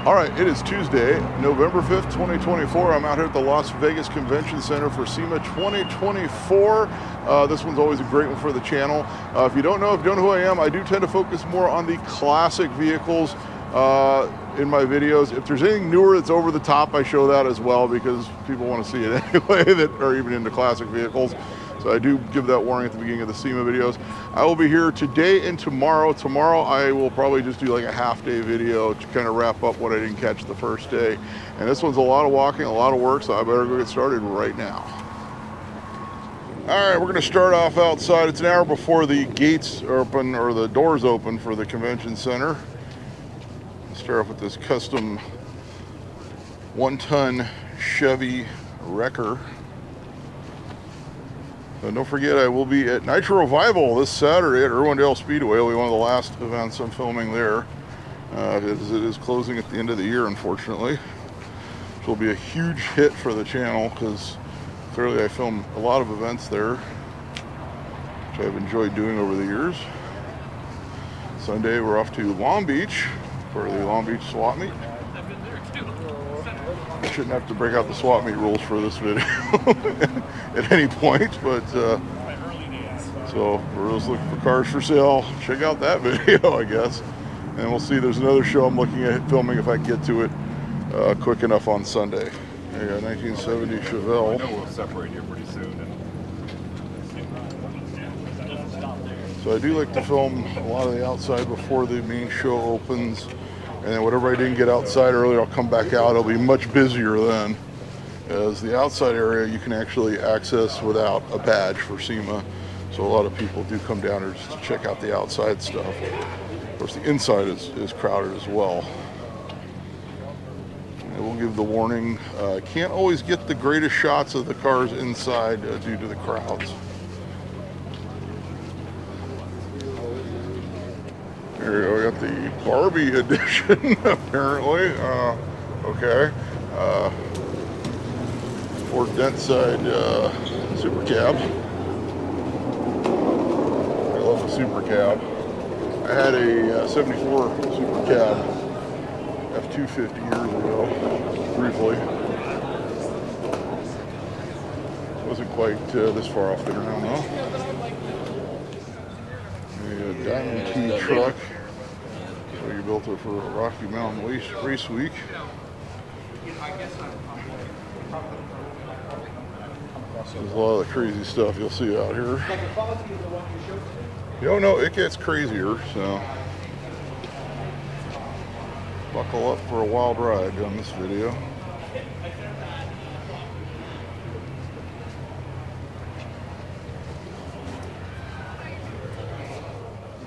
All right, it is Tuesday, November 5th, 2024. I'm out here at the Las Vegas Convention Center for SEMA 2024. This one's always a great one for the channel. If you don't know who I am, I do tend to focus more on the classic vehicles in my videos. If there's anything newer that's over the top, I show that as well because people want to see it anyway that are even into classic vehicles. So I do give that warning at the beginning of the SEMA videos. I will be here today and tomorrow. Tomorrow I will probably just do like a half-day video to kind of wrap up what I didn't catch the first day. And this one's a lot of walking, a lot of work, so I better go get started right now. All right, we're gonna start off outside. It's an hour before the gates open, or the doors open for the convention center. Let's start off with this custom 1-ton Chevy Wrecker. And don't forget, I will be at Nitro Revival this Saturday at Irwindale Speedway. It'll be one of the last events I'm filming there. It is closing at the end of the year, unfortunately. Which will be a huge hit for the channel because clearly I film a lot of events there, which I've enjoyed doing over the years. Sunday, we're off to Long Beach for the Long Beach swap meet. I shouldn't have to break out the swap meet rules for this video at any point, but so we're just looking for cars for sale. Check out that video, I guess, and we'll see. There's another show I'm looking at filming if I can get to it quick enough on Sunday. There you go, 1970 Chevelle. I know we'll separate here pretty soon. So I do like to film a lot of the outside before the main show opens. And then whatever I didn't get outside earlier, I'll come back out. It'll be much busier then, as the outside area you can actually access without a badge for SEMA. So a lot of people do come down here just to check out the outside stuff. Of course, the inside is crowded as well. And we'll give the warning. Can't always get the greatest shots of the cars inside due to the crowds. Here we go, we got the Barbie edition, apparently. Okay. Ford Dentside Super Cab. I love a Super Cab. I had a 74 Super Cab F-250 years ago, briefly. Wasn't quite this far off the ground, though. A Diamond Key truck. So you built it for Rocky Mountain Race Week. There's a lot of the crazy stuff you'll see out here. You don't know, it gets crazier, so buckle up for a wild ride on this video.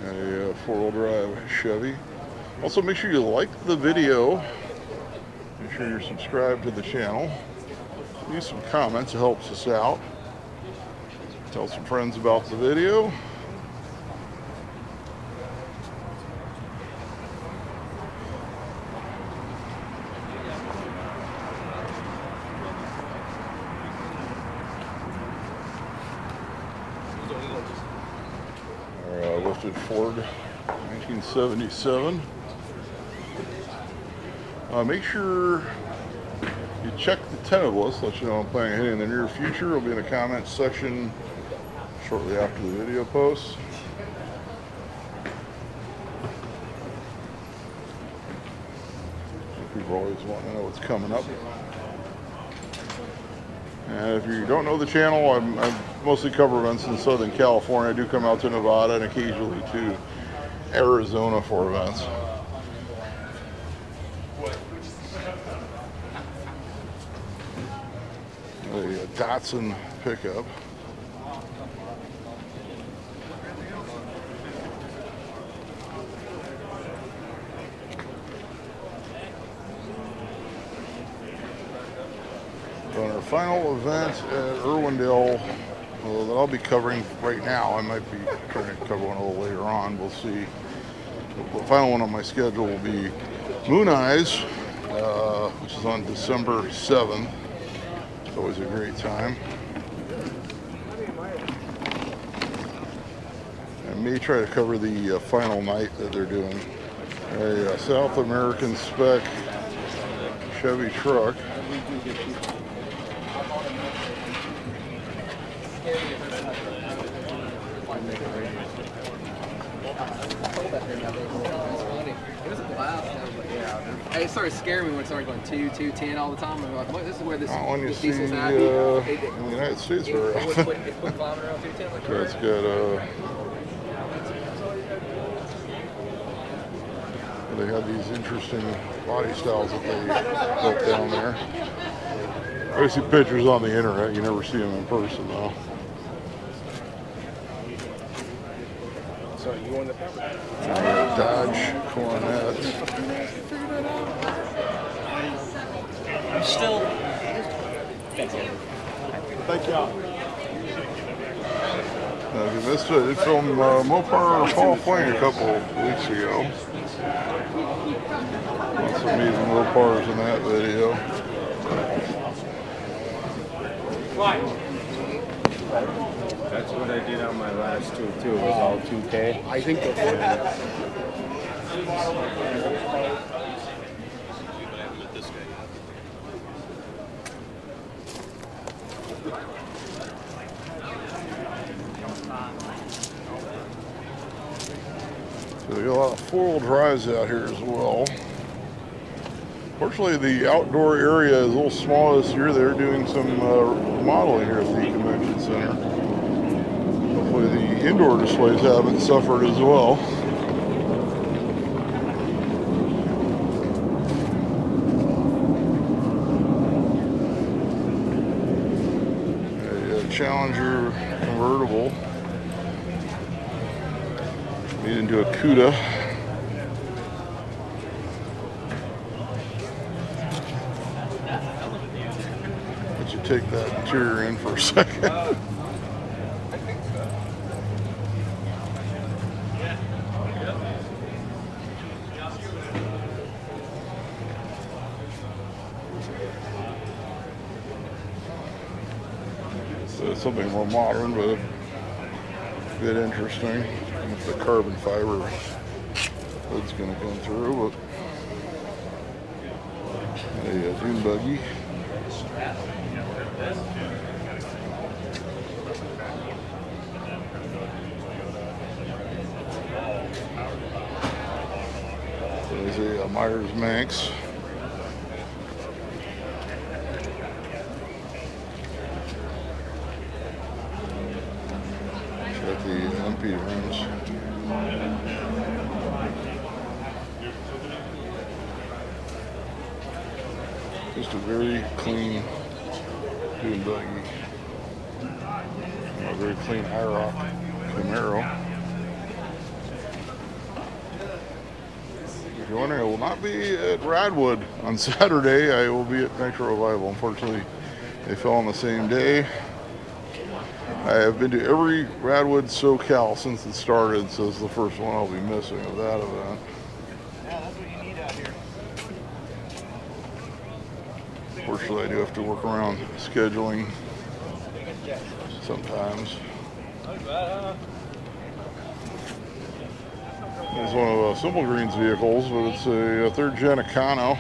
A four-wheel drive Chevy. Also, make sure you like the video. Make sure you're subscribed to the channel. Leave some comments, it helps us out. Tell some friends about the video. Lifted Ford 1977. Make sure you check the tentative list, let you know I'm planning ahead in the near future. It'll be in the comments section shortly after the video posts. People always want to know what's coming up. And if you don't know the channel, I mostly cover events in Southern California. I do come out to Nevada and occasionally to Arizona for events. A Datsun pickup. On our final event at Irwindale, that I'll be covering right now. I might be trying to cover one a little later on. We'll see. The final one on my schedule will be Moon Eyes, which is on December 7th. It's always a great time. I may try to cover the final night that they're doing. A South American spec Chevy truck. It started scaring me when it started going 210 all the time. I'm like, what? This is where this diesel's at. In the United States very often. It's climbing around 210. Like, So it's got they have these interesting body styles that they built down there. I see pictures on the internet. You never see them in person though. So you want the cover? Dodge Coronets. I'm still. Thank y'all. If you missed it, it filmed Mopar Fall Fling a couple weeks ago. Lots of amazing Mopars in that video. That's what I did on my last two too. It was all 2K. I think that's So we got a lot of four-wheel drives out here as well. Fortunately, the outdoor area is a little small this year. They're doing some remodeling here at the convention center. Hopefully the indoor displays haven't suffered as well. A Challenger convertible made into a CUDA. Let you take that interior in for a second. So it's something more modern, but a bit interesting. If the carbon fiber hood's going to come through, but a dune buggy. There's a Myers Manx. Got the empty rims. Just a very clean dune buggy. A very clean IROC Camaro. If you're wondering, I will not be at Radwood on Saturday. I will be at Nitro Revival. Unfortunately, they fell on the same day. I have been to every Radwood SoCal since it started, so this is the first one I'll be missing of that event. Yeah, that's what you need out here. Fortunately, I do have to work around scheduling sometimes. It's one of Simple Green's vehicles, but it's a third gen Econo.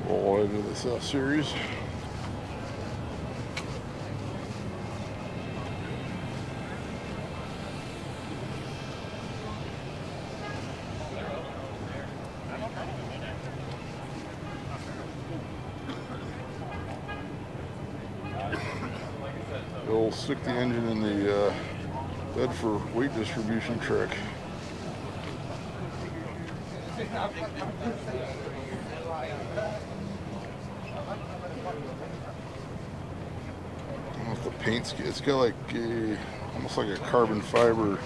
Roll into this F-Series. We'll stick the engine in the bed for weight distribution trick. I don't know if the paint's, it's got like almost like a carbon fiber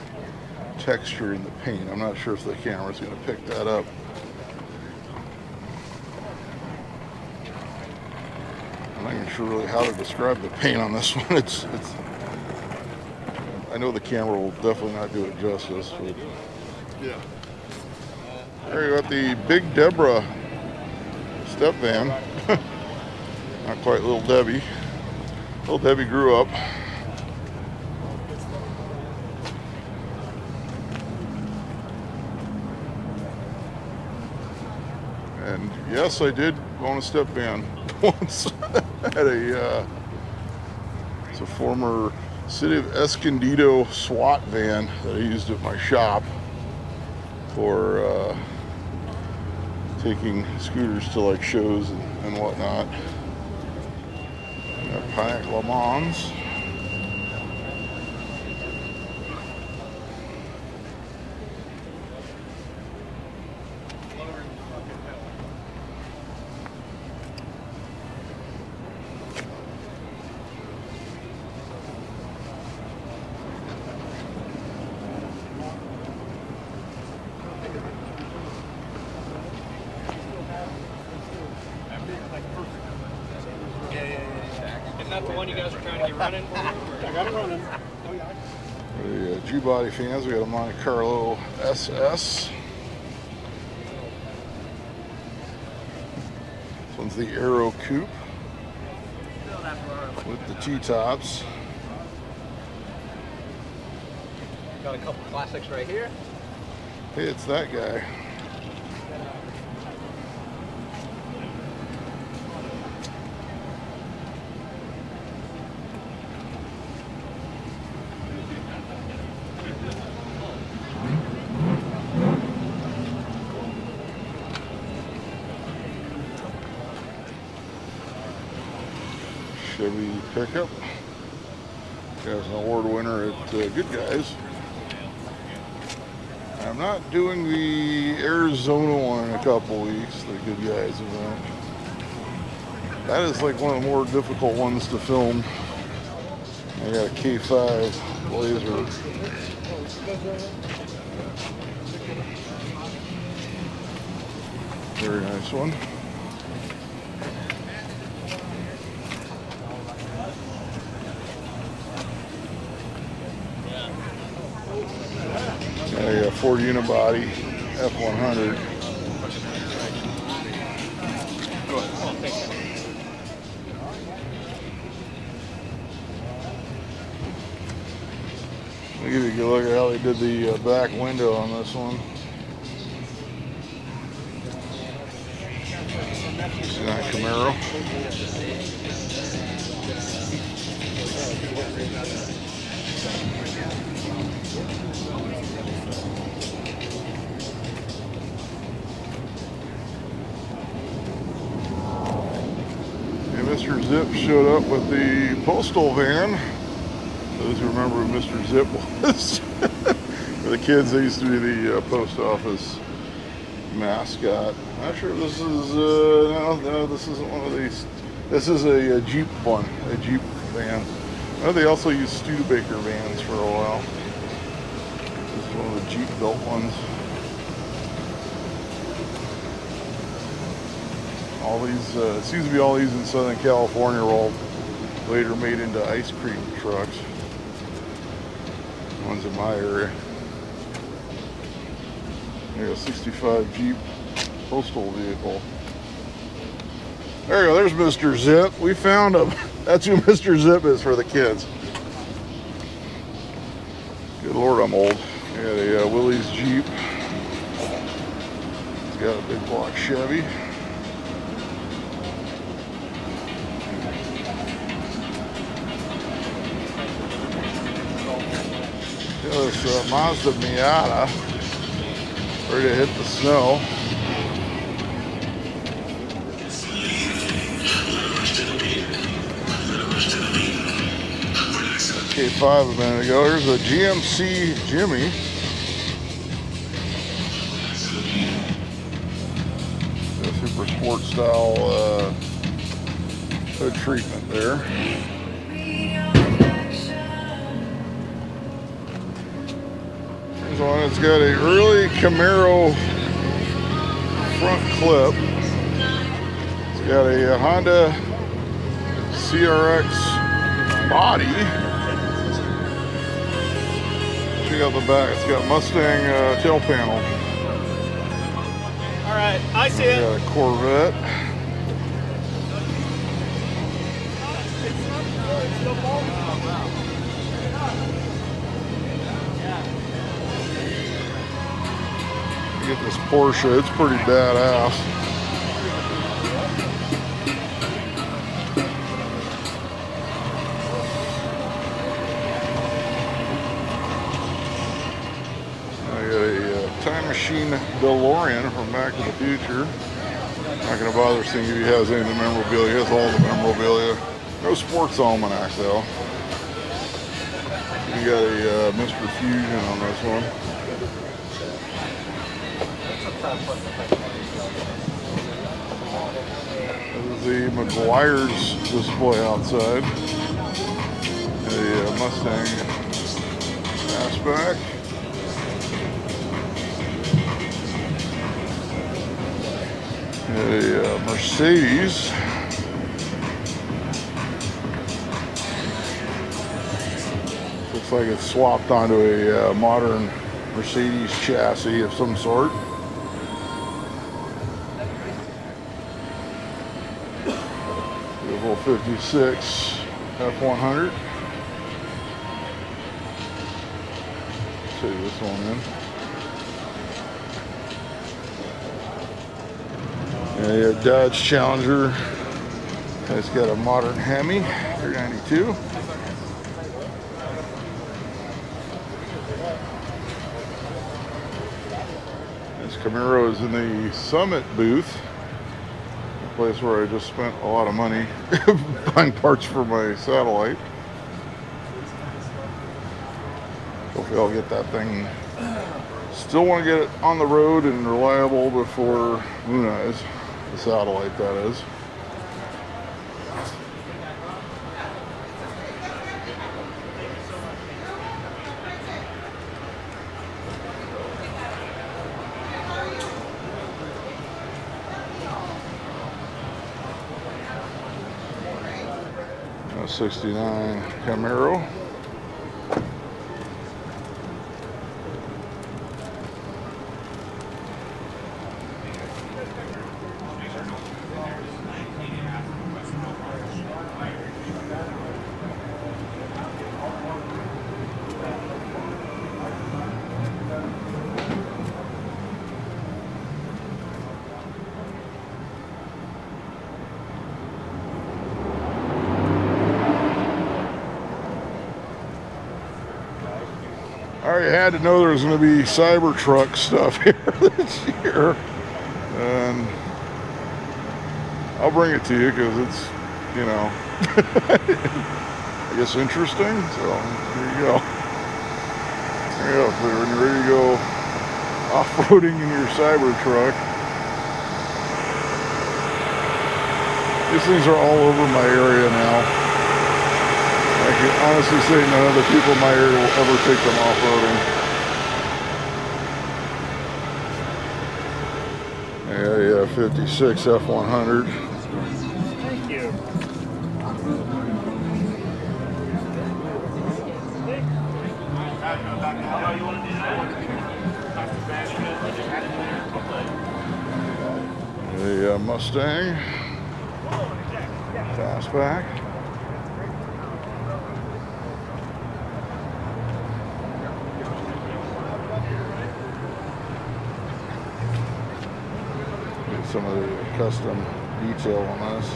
texture in the paint. I'm not sure if the camera's going to pick that up. I'm not even sure really how to describe the paint on this one. It's I know the camera will definitely not do it justice, but yeah. There you got the Big Deborah step van. Not quite Little Debbie. Little Debbie grew up. And yes, I did own a step van once at it's a former City of Escondido SWAT van that I used at my shop for taking scooters to like shows and whatnot. Pontiac Le Mans. Isn't that the one you guys are trying to get running? I got it running. The G-Body fans, we got a Monte Carlo SS. This one's the Aero Coupe with the T-tops. Got a couple classics right here. Hey, it's that guy. Chevy pickup. Guy's an award winner at Good Guys. I'm not doing the Arizona one in a couple weeks, the Good Guys event. That is like one of the more difficult ones to film. I got a K5 Blazer. Very nice one. A Ford Unibody F100. I'll give you a good look at how they did the back window on this one. See that Camaro? Mr. Zip showed up with the postal van. Those who remember who Mr. Zip was. For the kids, they used to be the post office mascot. Not sure if this is, no, this isn't one of these. This is a Jeep one, a Jeep van. I know they also used Studebaker vans for a while. This is one of the Jeep built ones. All these, it seems to be all these in Southern California were all later made into ice cream trucks. Ones in my area. There's a 65 Jeep postal vehicle. There you go, there's Mr. Zip. We found him. That's who Mr. Zip is for the kids. Good Lord, I'm old. We got a Willys Jeep. It's got a big block Chevy. This Mazda Miata, ready to hit the snow. K5 a minute ago. Here's a GMC Jimmy. The super sport style hood treatment there. One, it's got a early Camaro front clip. It's got a Honda CRX body. Check out the back. It's got Mustang tail panel. All right, I see it. Got a Corvette. Get this Porsche. It's pretty badass. Time Machine DeLorean from Back to the Future. Not going to bother seeing if he has any of the memorabilia. He has all the memorabilia. No sports almanac though. You got a Mr. Fusion on this one. This is the McGuire's display outside. A Mustang fastback. A Mercedes. Looks like it's swapped onto a modern Mercedes chassis of some sort. Level 56 F100. See this one in. A Dodge Challenger. It's got a modern Hemi, 392. This Camaro is in the Summit booth, a place where I just spent a lot of money buying parts for my satellite. Hopefully I'll get that thing. Still want to get it on the road and reliable before Moon Eyes. The satellite, that is. A 69 Camaro. I already had to know there was going to be Cybertruck stuff here this year, and I'll bring it to you because it's, you know, I guess interesting. So here you go. There you go. So when you're ready to go off-roading in your Cybertruck, these things are all over my area now. I can honestly say none of the people in my area will ever take them off-roading. Yeah, 56 F100. Thank you. A Mustang fastback. Some of the custom detail on this.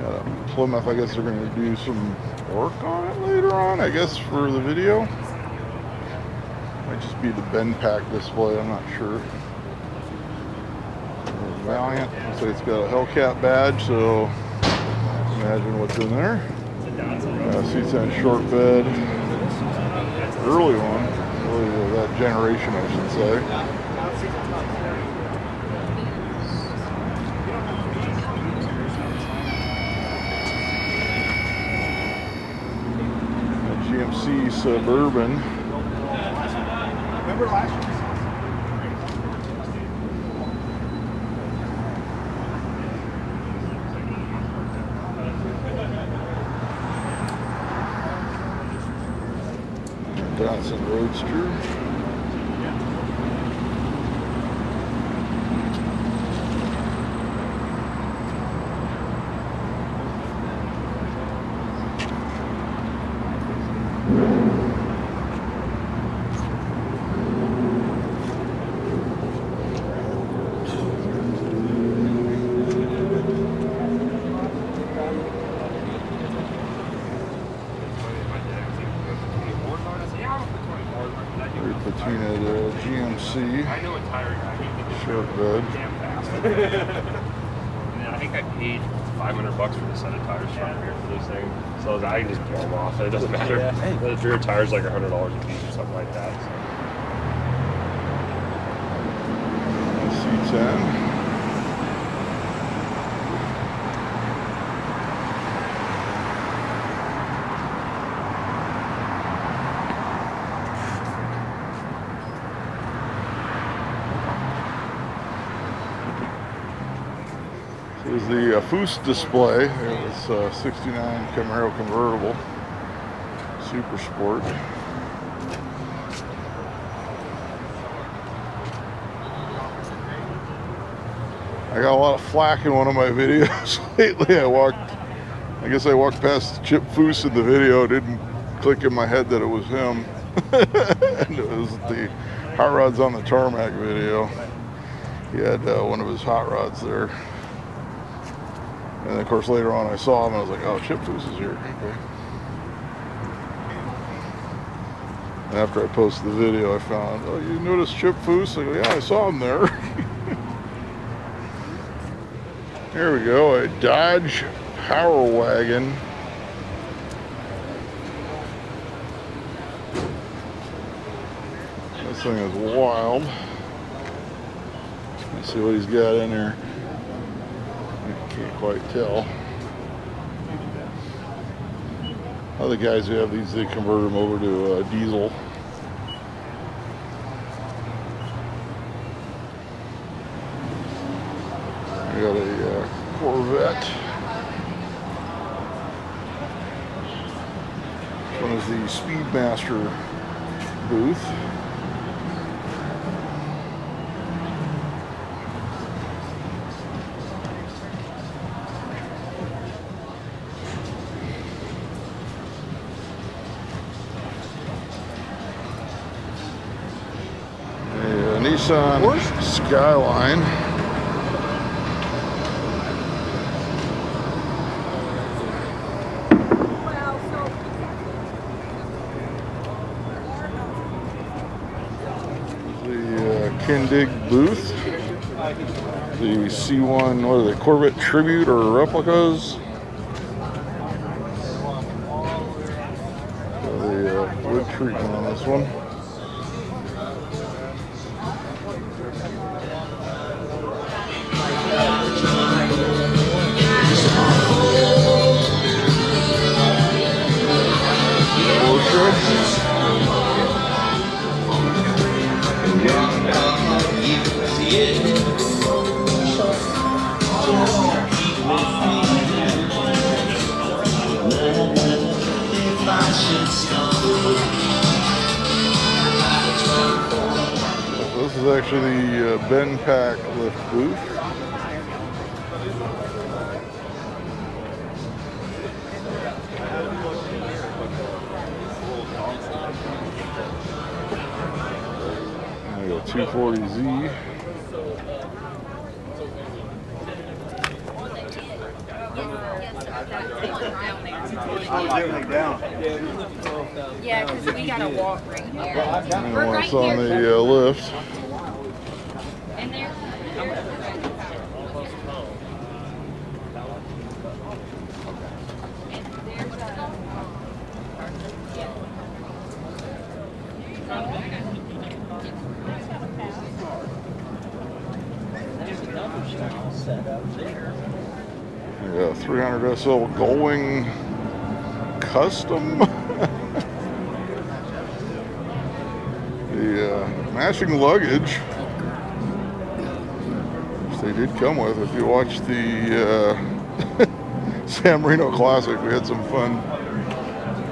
Got a Plymouth. I guess they're going to do some work on it later on, I guess, for the video. Might just be the bend pack display, I'm not sure. Valiant, so it's got a Hellcat badge, so imagine what's in there. Seats on short bed. Early one, really that generation I should say. Suburban. Remember last year? Datsun Roadster. Patina GMC. I know a tire guy. Short bed. Damn fast. And then I think I paid $500 for the set of tires front rear for this thing. So I can just blow them off. It doesn't matter. Yeah. The rear tire's like $100 a piece or something like that. So. C10. This is the Foose display. It's a 69 Camaro convertible, Super Sport. I got a lot of flack in one of my videos lately. I guess I walked past Chip Foose in the video. Didn't click in my head that it was him. And it was the Hot Rods on the Tarmac video. He had one of his hot rods there. And of course later on I saw him and I was like, oh, Chip Foose is here. Okay. And after I posted the video, I found, oh, you noticed Chip Foose? I go, yeah, I saw him there. There we go, a Dodge Power Wagon. This thing is wild. Let's see what he's got in there. Can't quite tell. Other guys who have these, they convert them over to diesel. We got a Corvette. This one is the Speedmaster booth. Nissan Skyline. The Kindig booth. The C1, what are they, Corvette Tribute or replicas? The wood treatment on this one. This is actually the Ben Pack lift booth. There we go, 240Z. Yeah, because we gotta walk right here. And what's on the lift? In there? Yeah, 300 SL Gullwing Custom. the matching luggage, which they did come with. If you watch the San Marino Classic, we had some fun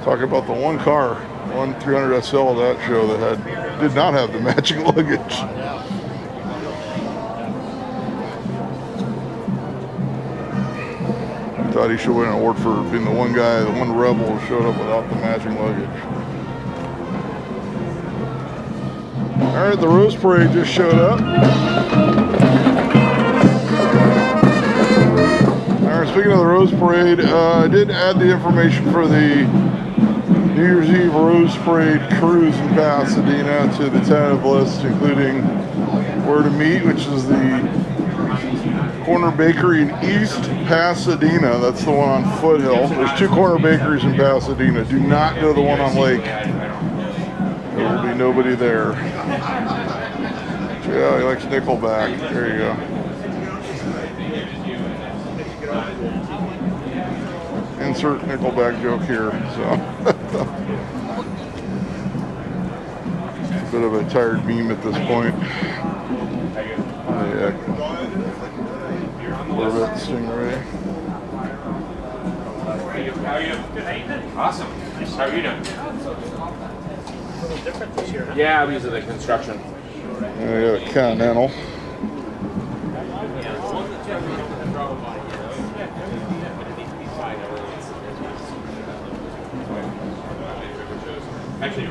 talking about the one 300 SL of that show that did not have the matching luggage. I thought he should win an award for being the one rebel who showed up without the matching luggage. All right, the Rose Parade just showed up. All right, speaking of the Rose Parade, I did add the information for the New Year's Eve Rose Parade cruise in Pasadena to the tentative list, including where to meet, which is the Corner Bakery in East Pasadena. That's the one on Foothill. There's 2 corner bakeries in Pasadena. Do not go to the one on Lake. There will be nobody there. Yeah, he likes Nickelback. There you go. Insert Nickelback joke here. So it's a bit of a tired meme at this point. Yeah. Corvette Stingray. How are you? Awesome. How are you doing? A little different this year, huh? Yeah, these are the construction. Yeah, we got a Continental. Actually,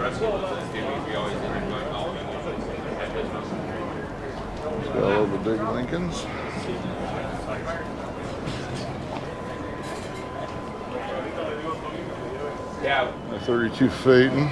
Got all the big Lincolns. yeah. A 32 Phaeton.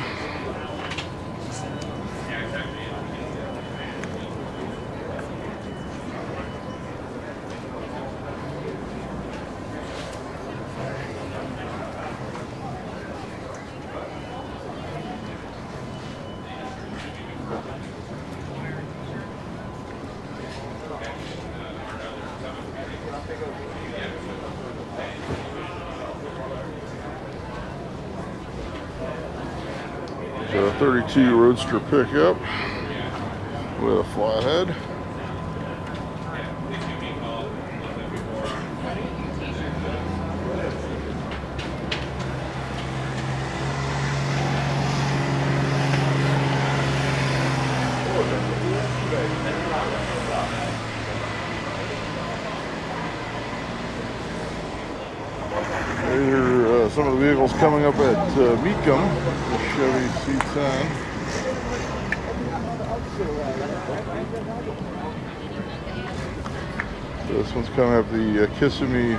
A 32 Roadster pickup with a flathead. These are some of the vehicles coming up at Mecum, the Chevy C10. This one's coming up the Kissimmee,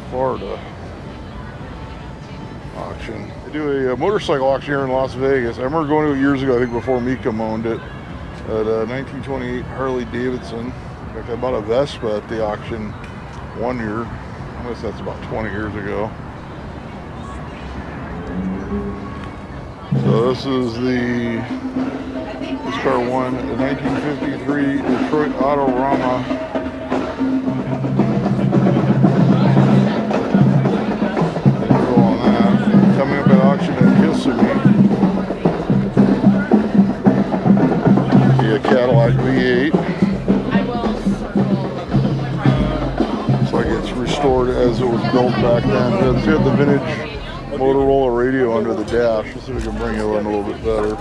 Florida auction. They do a motorcycle auction here in Las Vegas. I remember going to it years ago, I think before Mecum owned it, at 1928 Harley Davidson. In fact, I bought a Vespa at the auction one year. I guess that's about 20 years ago. So this is this car won the 1953 Detroit Autorama. Go on that. Coming up at auction at Kissimmee. See a Cadillac V8. Restored as it was built back then. It's got the vintage Motorola radio under the dash. Let's see if we can bring it in a little bit better.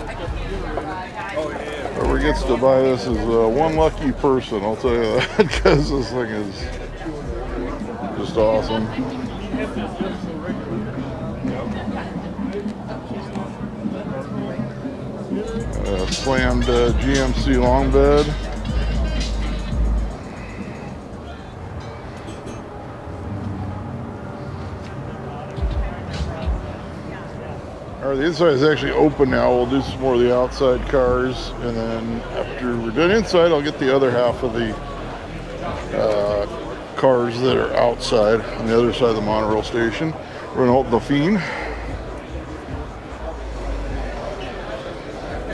Whoever gets to buy this is one lucky person, I'll tell you that, because this thing is just awesome. Slammed GMC long bed. The inside is actually open now. We'll do some more of the outside cars, and then after we're done inside, I'll get the other half of the cars that are outside on the other side of the monorail station. Renault Dauphine.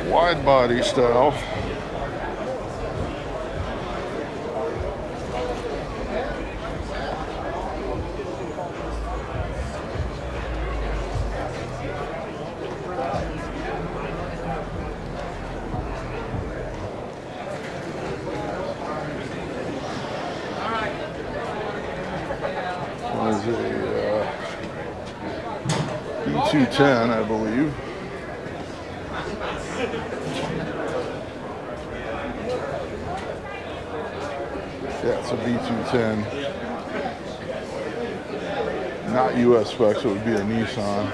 Wide body style. B210, I believe. Yeah, it's a B210. Not US spec, so it would be a Nissan.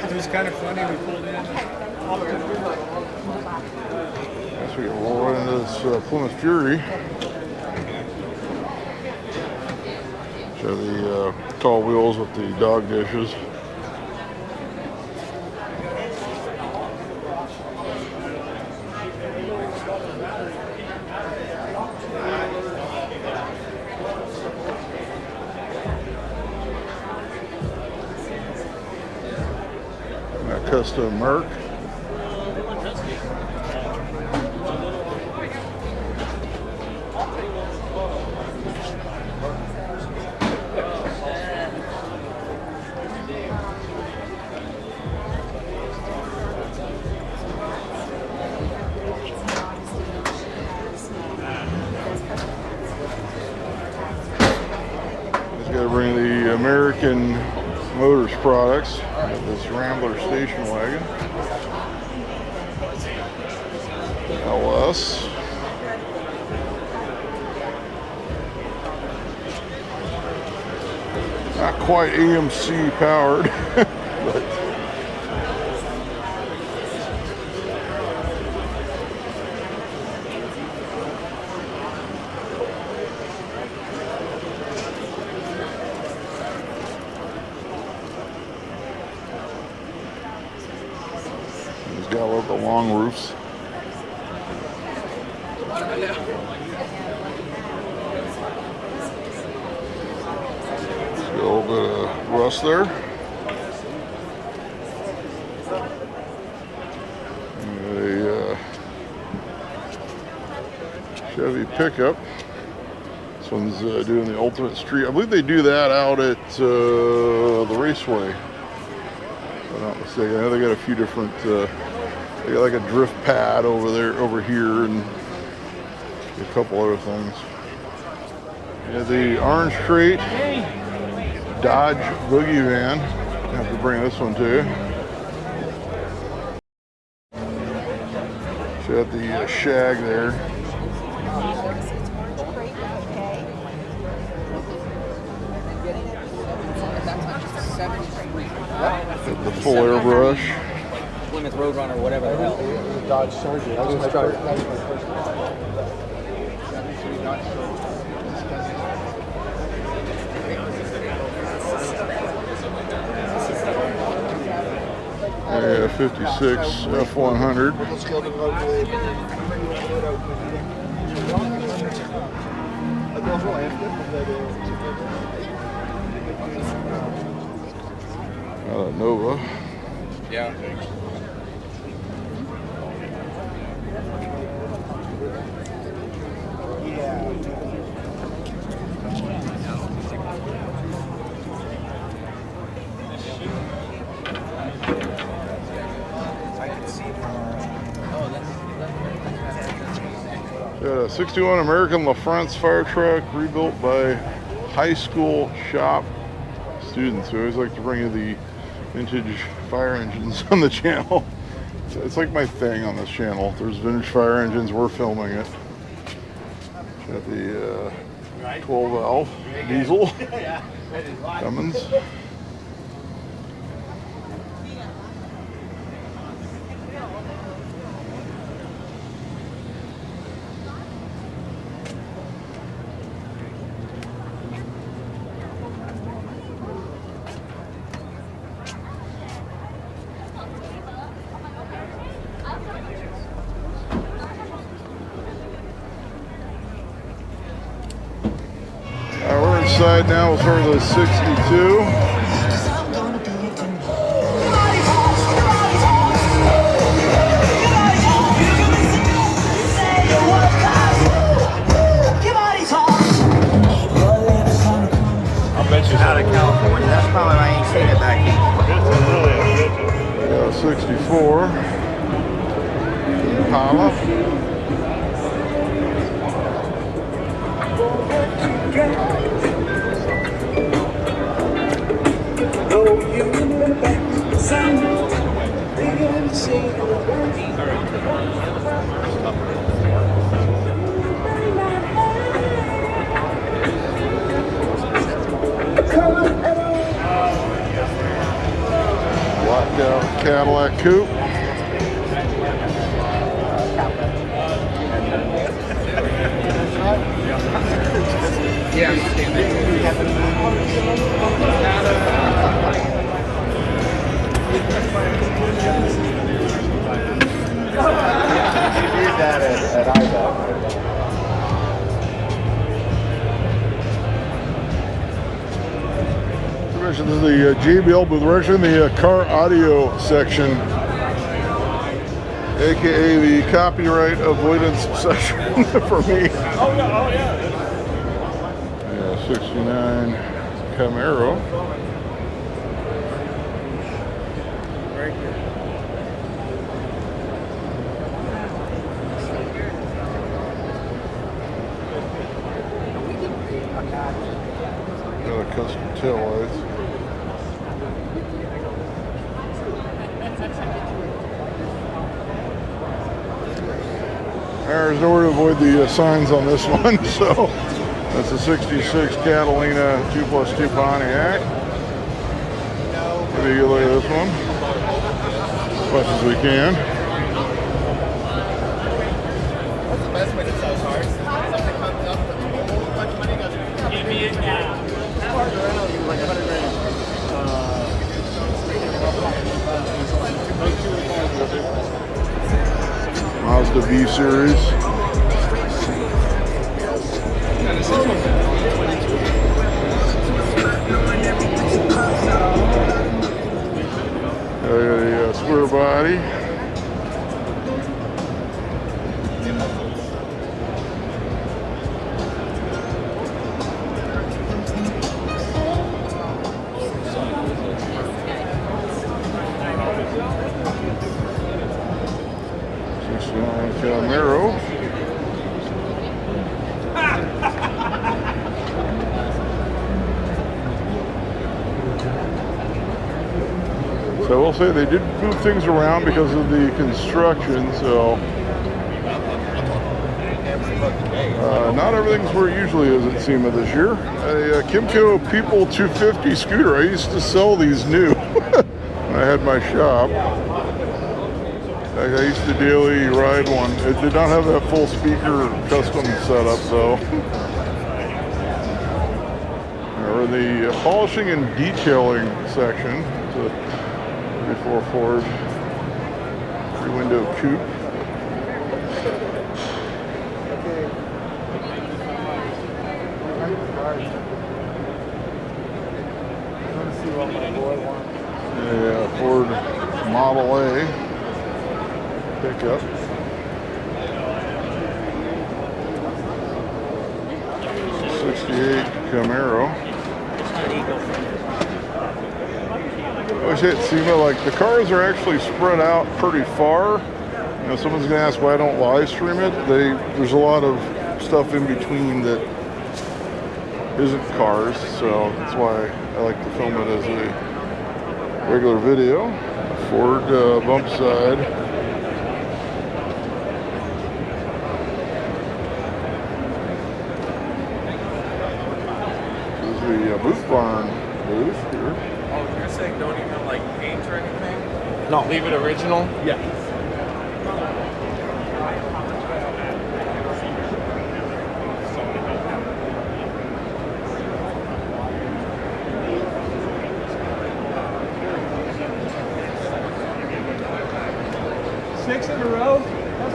It was kind of funny. We pulled in. Guess we can roll right into this Plymouth Fury. Show the tall wheels with the dog dishes. Custom Merc. Just got to bring the American Motors products. This Rambler station wagon. LS. Not quite AMC powered, but he's got a little bit long roofs. A little bit of rust there. A Chevy pickup. This one's doing the Ultimate Street. I believe they do that out at the Raceway, if I'm not mistaken. I know they got a few different. They got like a drift pad over there, over here, and a couple other things. Yeah, the orange crate. Dodge Boogie Van. I have to bring this one too. She had the shag there. The full airbrush. Plymouth Roadrunner, whatever the hell. Dodge Charger. That was my first. Yeah, 56 F100. Nova. Yeah. Got a 61 American LaFrance fire truck rebuilt by high school shop students. We always like to bring you the vintage fire engines on the channel. It's like my thing on this channel. If there's vintage fire engines, we're filming it. Got the 12 valve diesel Cummins. We're inside now. We'll start with a 62. I'll bet you out of California. That's probably why I ain't seen it back here. Got a 64. Impala. Blacked out Cadillac coupe. Yeah. You did that at IBEC. This is the JBL booth. We're actually in the car audio section, aka the copyright avoidance section for me. Oh yeah. Yeah, 69 Camaro. Got a custom tail lights. There's nowhere to avoid the signs on this one, so that's a 66 Catalina 2+2 Pontiac. Maybe you look at this one as much as we can. What's the best way to sell cars? Something comes up with a whole bunch of money, goes, give me it now. Park around, you like 100 grand. Mazda V series. A square body. Camaro. So I will say they did move things around because of the construction, so not everything's where it usually is at SEMA this year. A Kimco People 250 scooter. I used to sell these new when I had my shop. I used to daily ride one. It did not have that full speaker custom setup though. Or the polishing and detailing section. It's a 34 Ford 3-window coupe. Yeah, Ford Model A. Pickup. '68 Camaro. I always hate SEMA, like the cars are actually spread out pretty far. You know, someone's gonna ask why I don't live stream it. There's a lot of stuff in between that isn't cars, so that's why I like to film it as a regular video. Ford bump side. The boot barn booth here. Oh, you're saying don't even like paint or anything? No, leave it original. Yeah. Six in a row? That's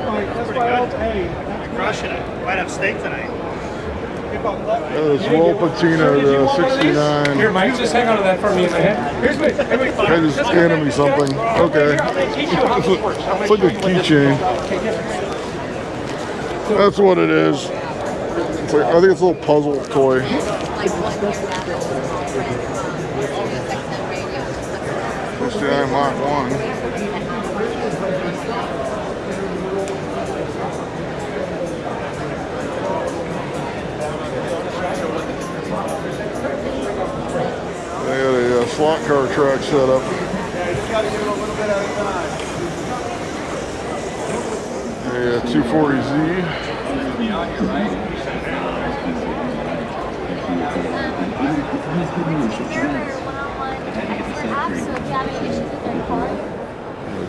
my hey. Crushing it. Might have steak tonight. This Will Patina, the 69. Here, Mike, just hang on to that for me in my head. Here's me. Guy just handed me something. Okay. It's like a keychain. That's what it is. It's like, I think it's a little puzzle toy. 69 Mach 1. They got a slot car track set up. Yeah, you just got to do it a little bit at a time. Yeah, 240Z.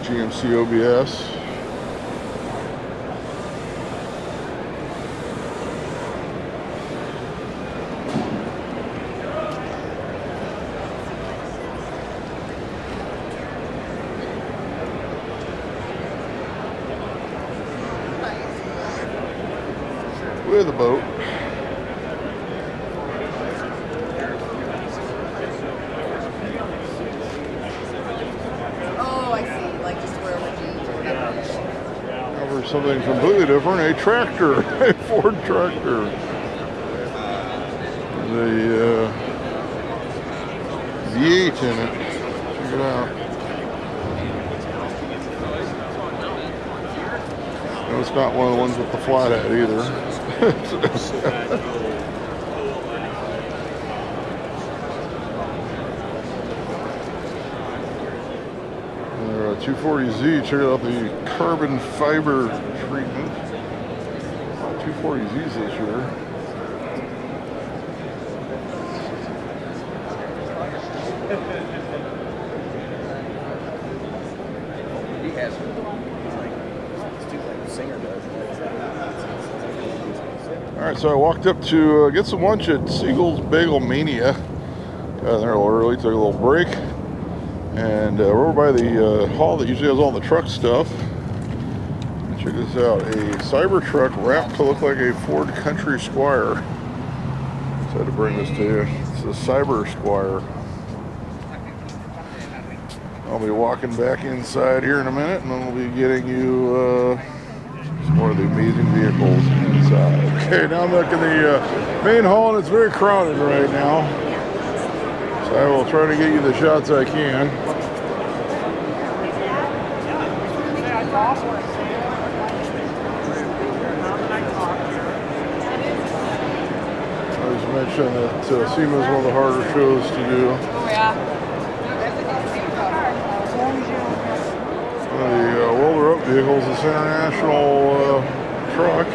GMC OBS. With a boat. Oh, I see. Like just where would you? Now for something completely different, a tractor, a Ford tractor. The V8 in it. Check it out. No, it's not one of the ones with the flathead either. Our 240Z, check out the carbon fiber treatment. 240Zs this year. He has like singer does. All right, so I walked up to get some lunch at Siegel's Bagel Mania. Got there a little early, took a little break. And we're over by the hall that usually has all the truck stuff. And check this out, a Cybertruck wrapped to look like a Ford Country Squire. Just had to bring this to you. It's a Cyber Squire. I'll be walking back inside here in a minute, and then we'll be getting you some more of the amazing vehicles inside. Okay, now I'm back in the main hall, and it's very crowded right now. So I will try to get you the shots I can. I just mentioned that SEMA is one of the harder shows to do. Oh yeah. One of the Roller Up vehicles, this international truck.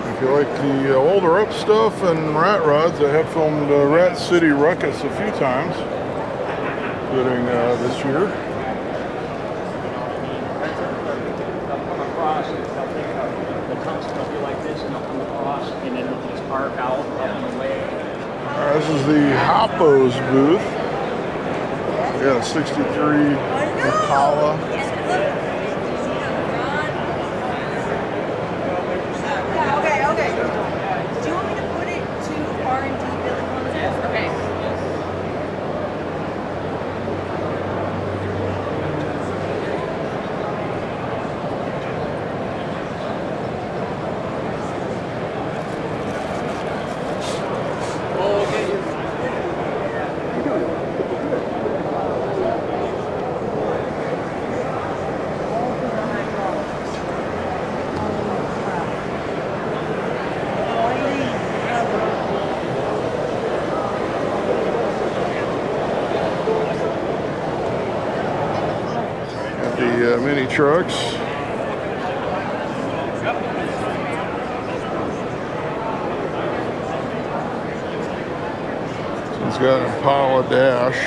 If you like the Older Up stuff and rat rods, I have filmed Rat City Ruckus a few times, including this year. Alright, this is the Hoppos booth. We got a 63 Impala. Okay. Do you want me to put it to R&D Billy Concept? Okay. The mini trucks. So it's got an Impala dash.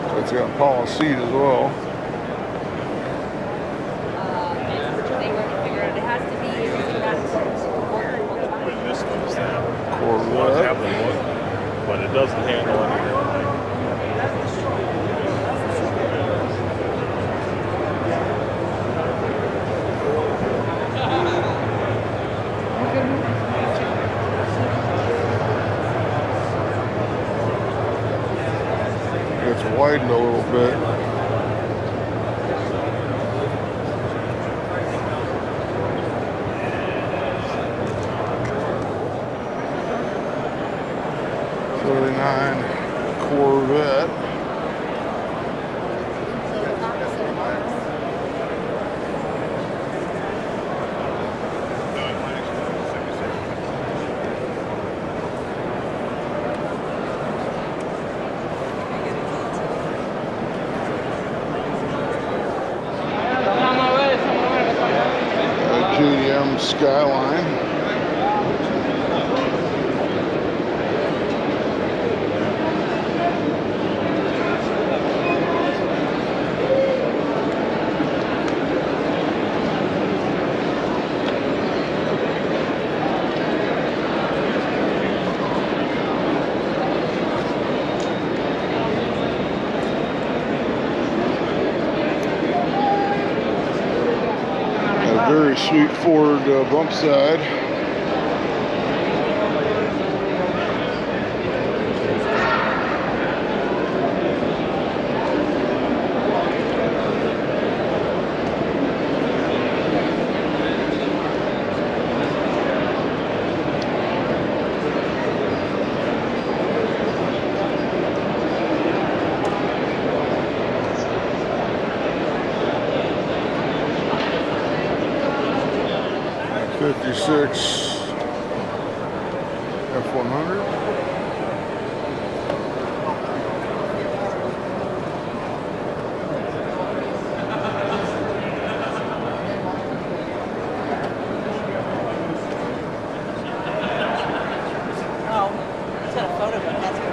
So it's got an Impala seat as well. This one's that. Corvette. But it doesn't handle anything. It's widened a little bit. '79 Corvette. Skyline. Very sweet Ford bump side. '56 F100. Oh, it's got a photo, but that's good.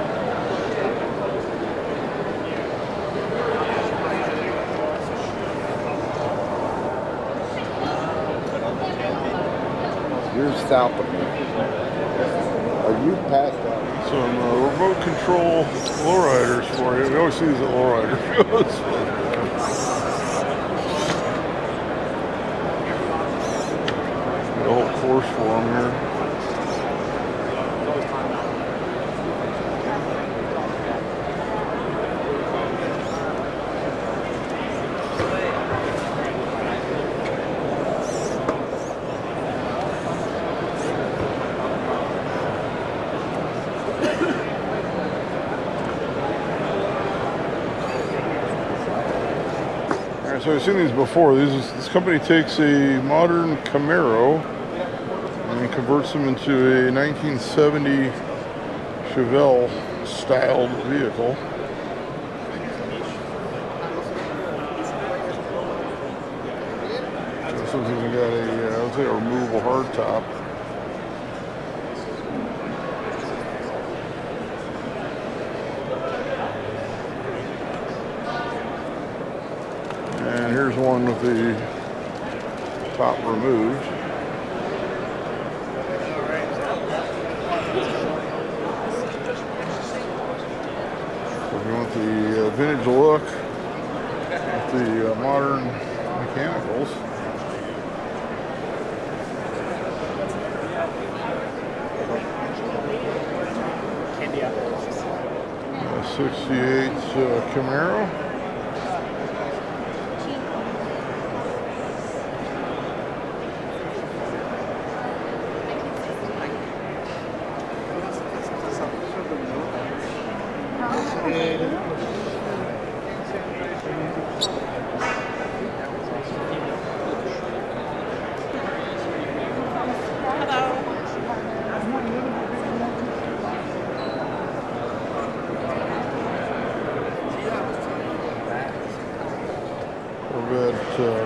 You're south of me. Are you past that? Some remote control lowriders for you. We always see these at lowrider shows. The whole course for them here. So I've seen these before. This company takes a modern Camaro and converts them into a 1970 Chevelle styled vehicle. This one's even got a, I'd say a removable hardtop. And here's one with the top removed. So if you want the vintage look with the modern mechanicals. A 68 Camaro.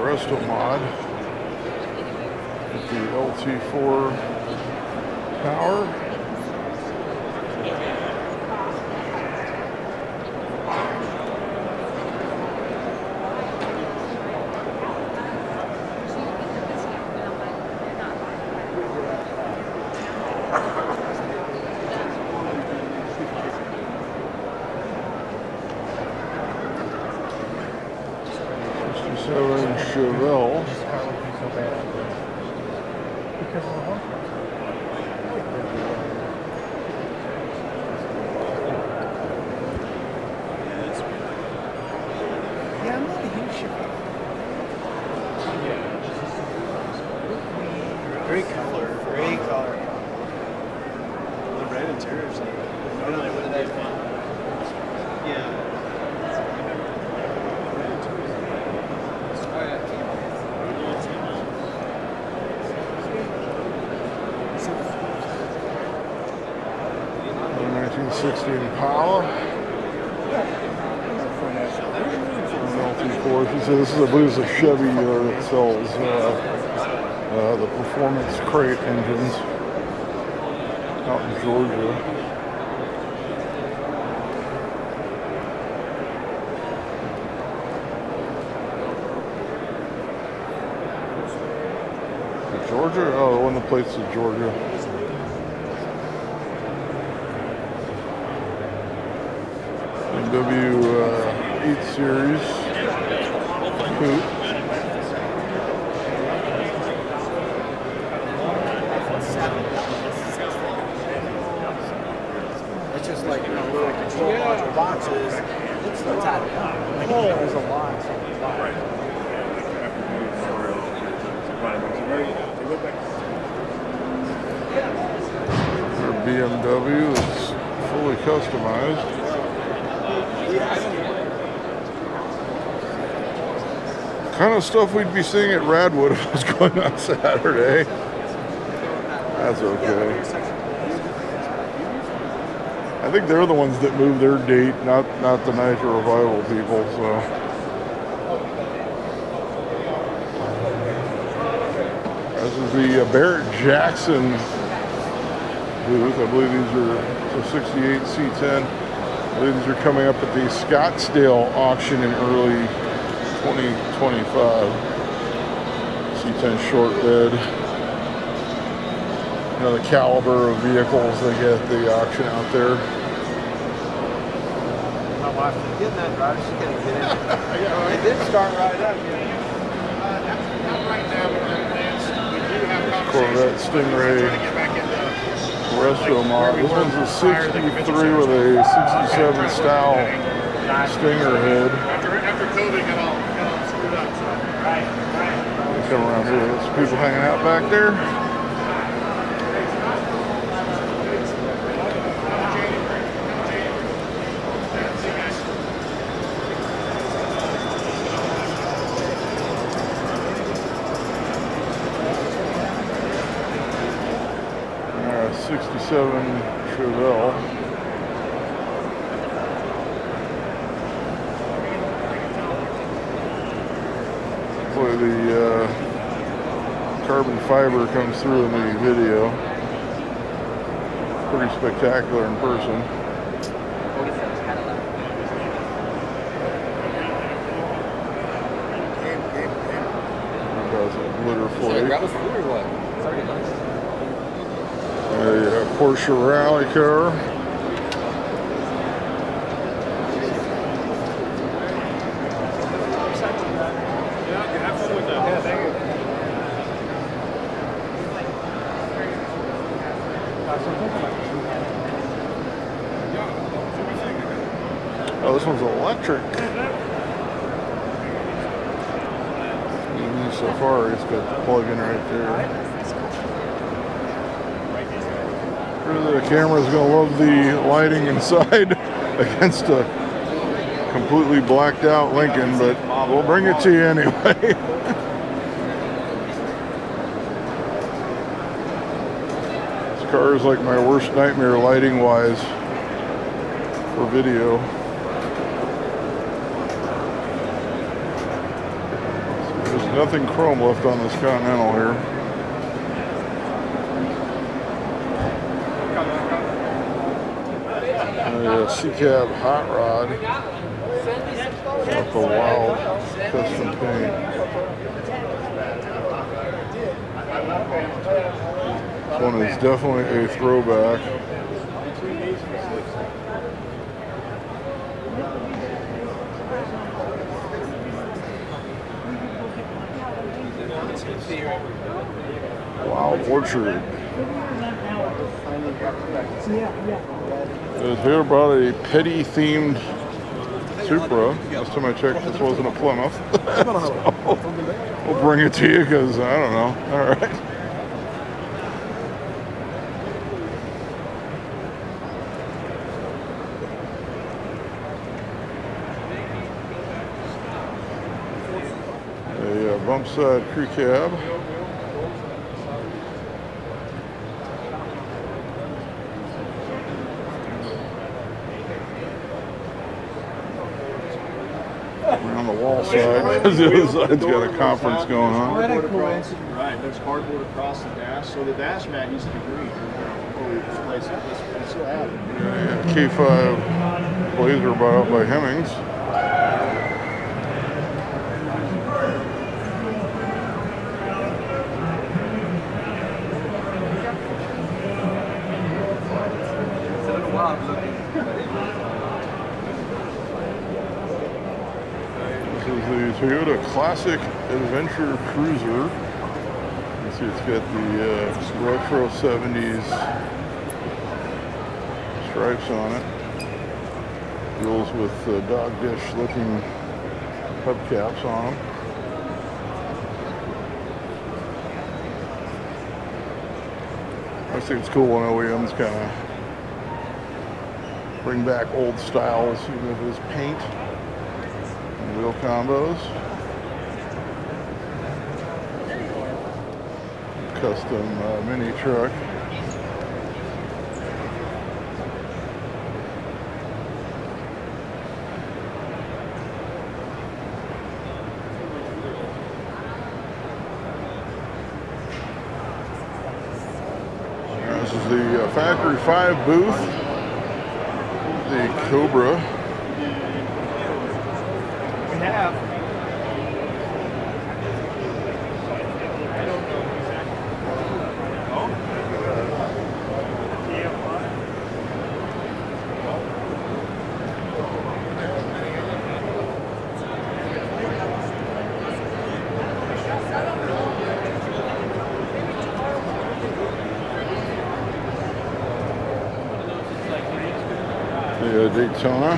Resto mod with the LT4 power. Chevelle. Yeah, I'm not a huge Chevelle. Great color, great color. The red interiors. Really, what did they find? Yeah. 1960 Impala. LT4. So this is, I believe, it's a Chevy that sells The performance crate engines out in Georgia. Georgia? Oh, the one that plates is Georgia. BMW 8 Series coupe. It's just like, you know, little control module boxes. It's what's out of it. There's a lot. Our BMW is fully customized. Kind of stuff we'd be seeing at Radwood if I was going on Saturday. That's okay. I think they're the ones that moved their date, not the Nitro Revival people, so. This is the Barrett Jackson booth. I believe these are the 68 C10. I believe these are coming up at the Scottsdale auction in early 2025. C10 short bed. You know, the caliber of vehicles they get at the auction out there. My wife was getting that drive. She's going to get it. It did start right up. Not right now, but we do have Corvette Stingray Resto mod. This one's a 63 with a 67 style Stinger head. After COVID got all screwed up. So. Come around here. There's people hanging out back there. All right, 67 Chevelle. Boy, the carbon fiber comes through in the video. Pretty spectacular in person. Does a glitter flake. A Porsche rally car. Oh, this one's electric. EV Safari, it's got the plug-in right there. Sure, the camera's gonna love the lighting inside against a completely blacked out Lincoln, but we'll bring it to you anyway. This car is like my worst nightmare lighting-wise for video. There's nothing chrome left on this Continental here. A C-Cab hot rod with the wild custom paint. This one is definitely a throwback. Wild Orchard. Here about a petty themed Supra. Last time I checked, this wasn't a Plymouth. So we'll bring it to you because I don't know. All right. A bump side crew cab. We're on the wall side because the other side's got a conference going on. Right, there's cardboard across the dash, so the dash mat used to be green. Before we replaced it, we still have it. Yeah, K5 Blazer bought out by Hemmings. This is the Toyota Classic Adventure Cruiser. You can see it's got the retro 70s stripes on it. Wheels with dog dish looking hubcaps on them. I think it's cool when OEMs kind of bring back old styles, even if it's paint and wheel combos. Custom mini truck. This is the Factory 5 booth, the Cobra. We have. The Daytona.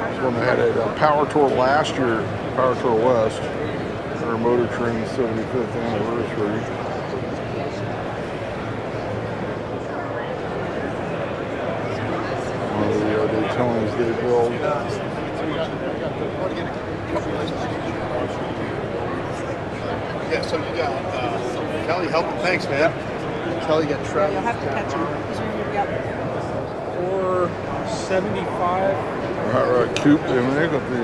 This one they had at Power Tour last year, Power Tour West, our Motor Trend's 75th anniversary. One of the Daytonas they build. Yeah, so you got Kelly helping. Thanks, man. Kelly got trapped. You'll have to catch him. Yep. 475. Hot Rod Coupe they make with the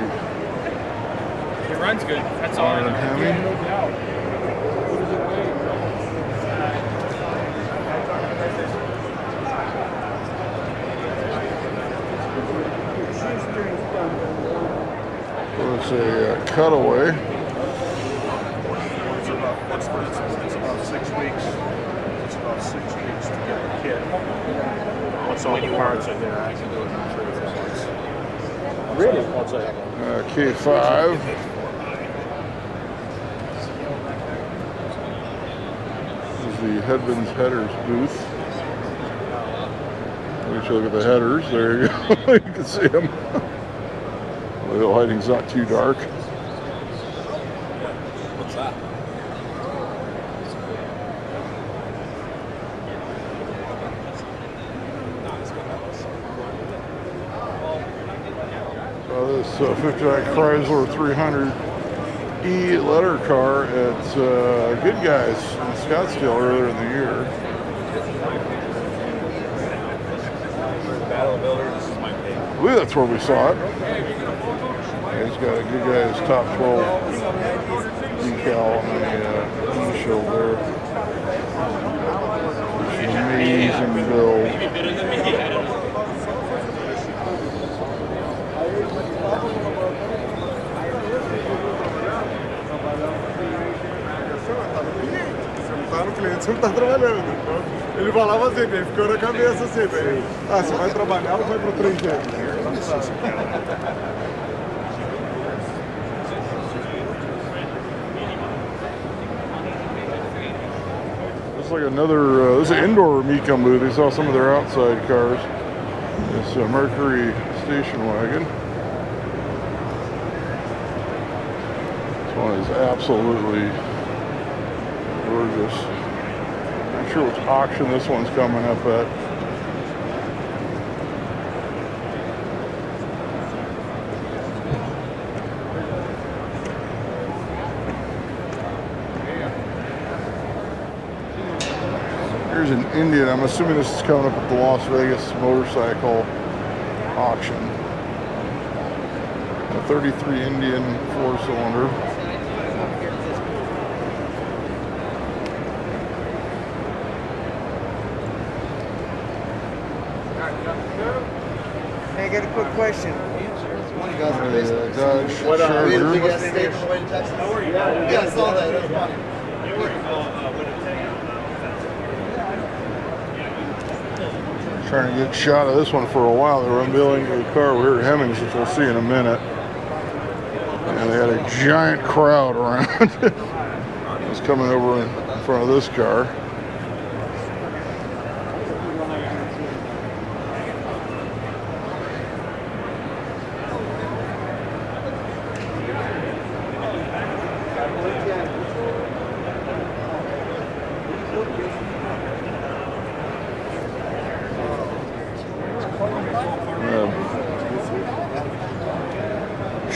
It runs good. That's all I Iron know. Hemi. Yeah, no doubt. What does it weigh? So it's a cutaway. It's about 6 weeks. It's about 6 weeks to get the kit. Once all the parts are there, I can do it in 3 or 4 months. Really? Once I have them. K5. This is the Headman's Headers booth. Let me look at the headers. There you go. You can see them. The lighting's not too dark. What's that? This 59 Chrysler 300E letter car at Good Guys in Scottsdale earlier in the year. Battle Builder, this is my pick. I believe that's where we saw it. He's got a Good Guys top 12 decal on the windshield there. It's an amazing build. O cliente não está trabalhando. Ele falava assim, ele ficou na cabeça assim, velho. Ah, você vai trabalhar ou vai pro trem dele? Looks like another, this is an indoor Mecum booth. They saw some of their outside cars. This Mercury station wagon. This one is absolutely gorgeous. Not sure which auction this one's coming up at. Here's an Indian. I'm assuming this is coming up at the Las Vegas motorcycle auction. A 33 Indian 4-cylinder. Hey, I got a quick question. Dodge Charger. Yeah, I saw that. That was funny. Trying to get a shot of this one for a while. They were unveiling the car here at Hemmings, which we'll see in a minute. And they had a giant crowd around. It was coming over in front of this car.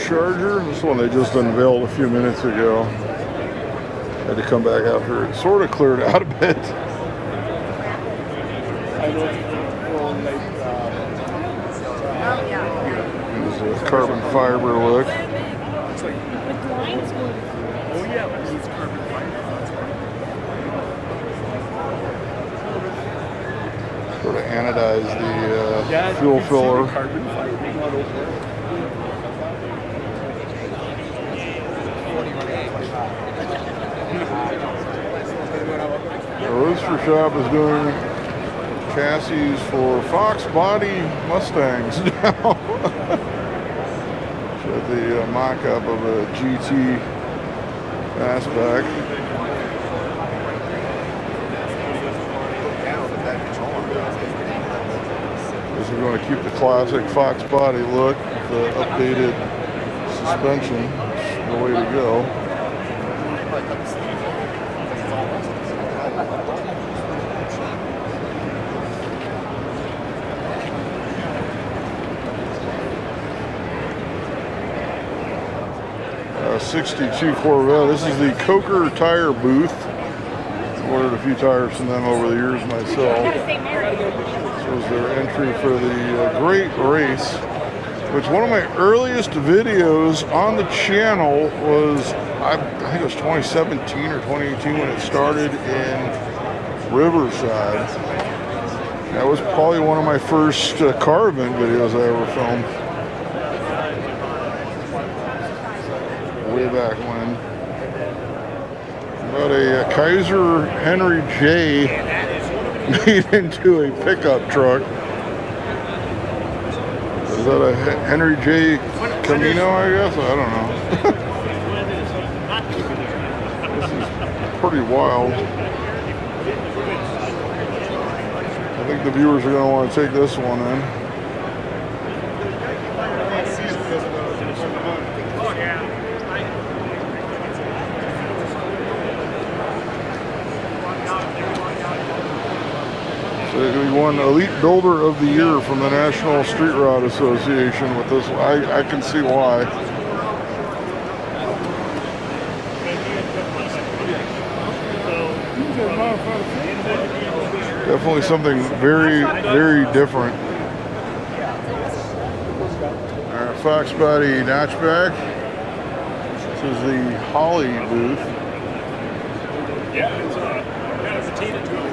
Charger, this one they just unveiled a few minutes ago. Had to come back after it sort of cleared out a bit. There's a carbon fiber look. Oh yeah, but it's carbon fiber. Sort of anodize the fuel filler. Carbon fiber. Roadster Shop is doing chassis for Fox body Mustangs now. Showed the mock-up of a GT fastback. This is going to keep the classic Fox body look with the updated suspension. It's the way to go. 62 Corvette. This is the Coker tire booth. Ordered a few tires from them over the years myself. This was their entry for the Great Race, which one of my earliest videos on the channel was, I think it was 2017 or 2018 when it started in Riverside. That was probably one of my first car event videos I ever filmed. Way back when. About a Kaiser Henry J made into a pickup truck. Is that a Henry J Camino, I guess? I don't know. This is pretty wild. I think the viewers are going to want to take this one in. So we won Elite Builder of the Year from the National Street Rod Association with this one. I can see why. Definitely something very, very different. Our Fox body notchback. This is the Holly booth. Yeah, it's kind of patina to it.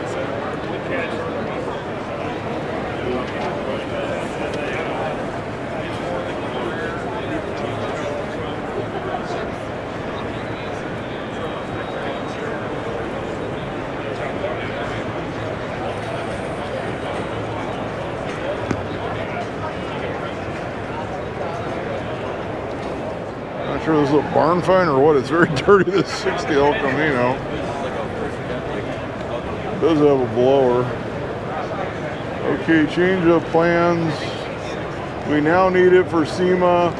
Not sure this is a barn find or what. It's very dirty, this 60 El Camino. It does have a blower. Okay, change of plans. We now need it for SEMA.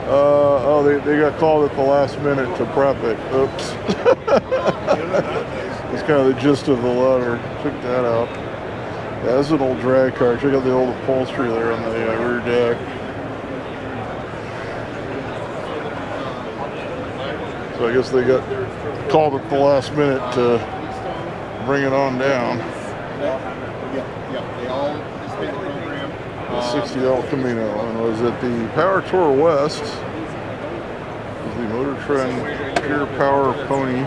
Oh, they got called at the last minute to prep it. Oops. That's kind of the gist of the letter. Took that out. Yeah, this is an old drag car. Check out the old upholstery there on the rear deck. So I guess they got called at the last minute to bring it on down. 60 El Camino, and was at the Power Tour West. Is the Motor Trend Pure Power Pony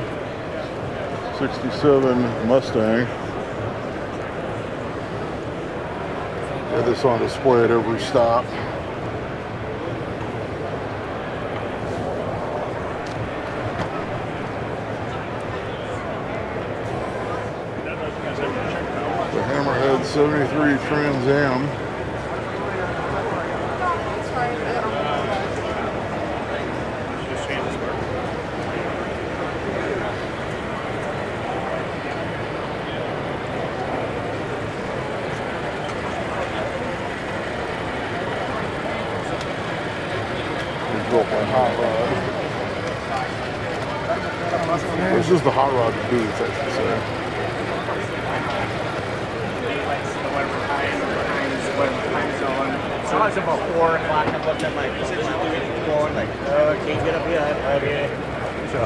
67 Mustang. Had this on display at every stop. The Hammerhead 73 Trans Am. Built by Hot Rod. This is the Hot Rod booth, I should say. So I was about 4 o'clock. I looked at my going like, can't get up yet. Okay. So,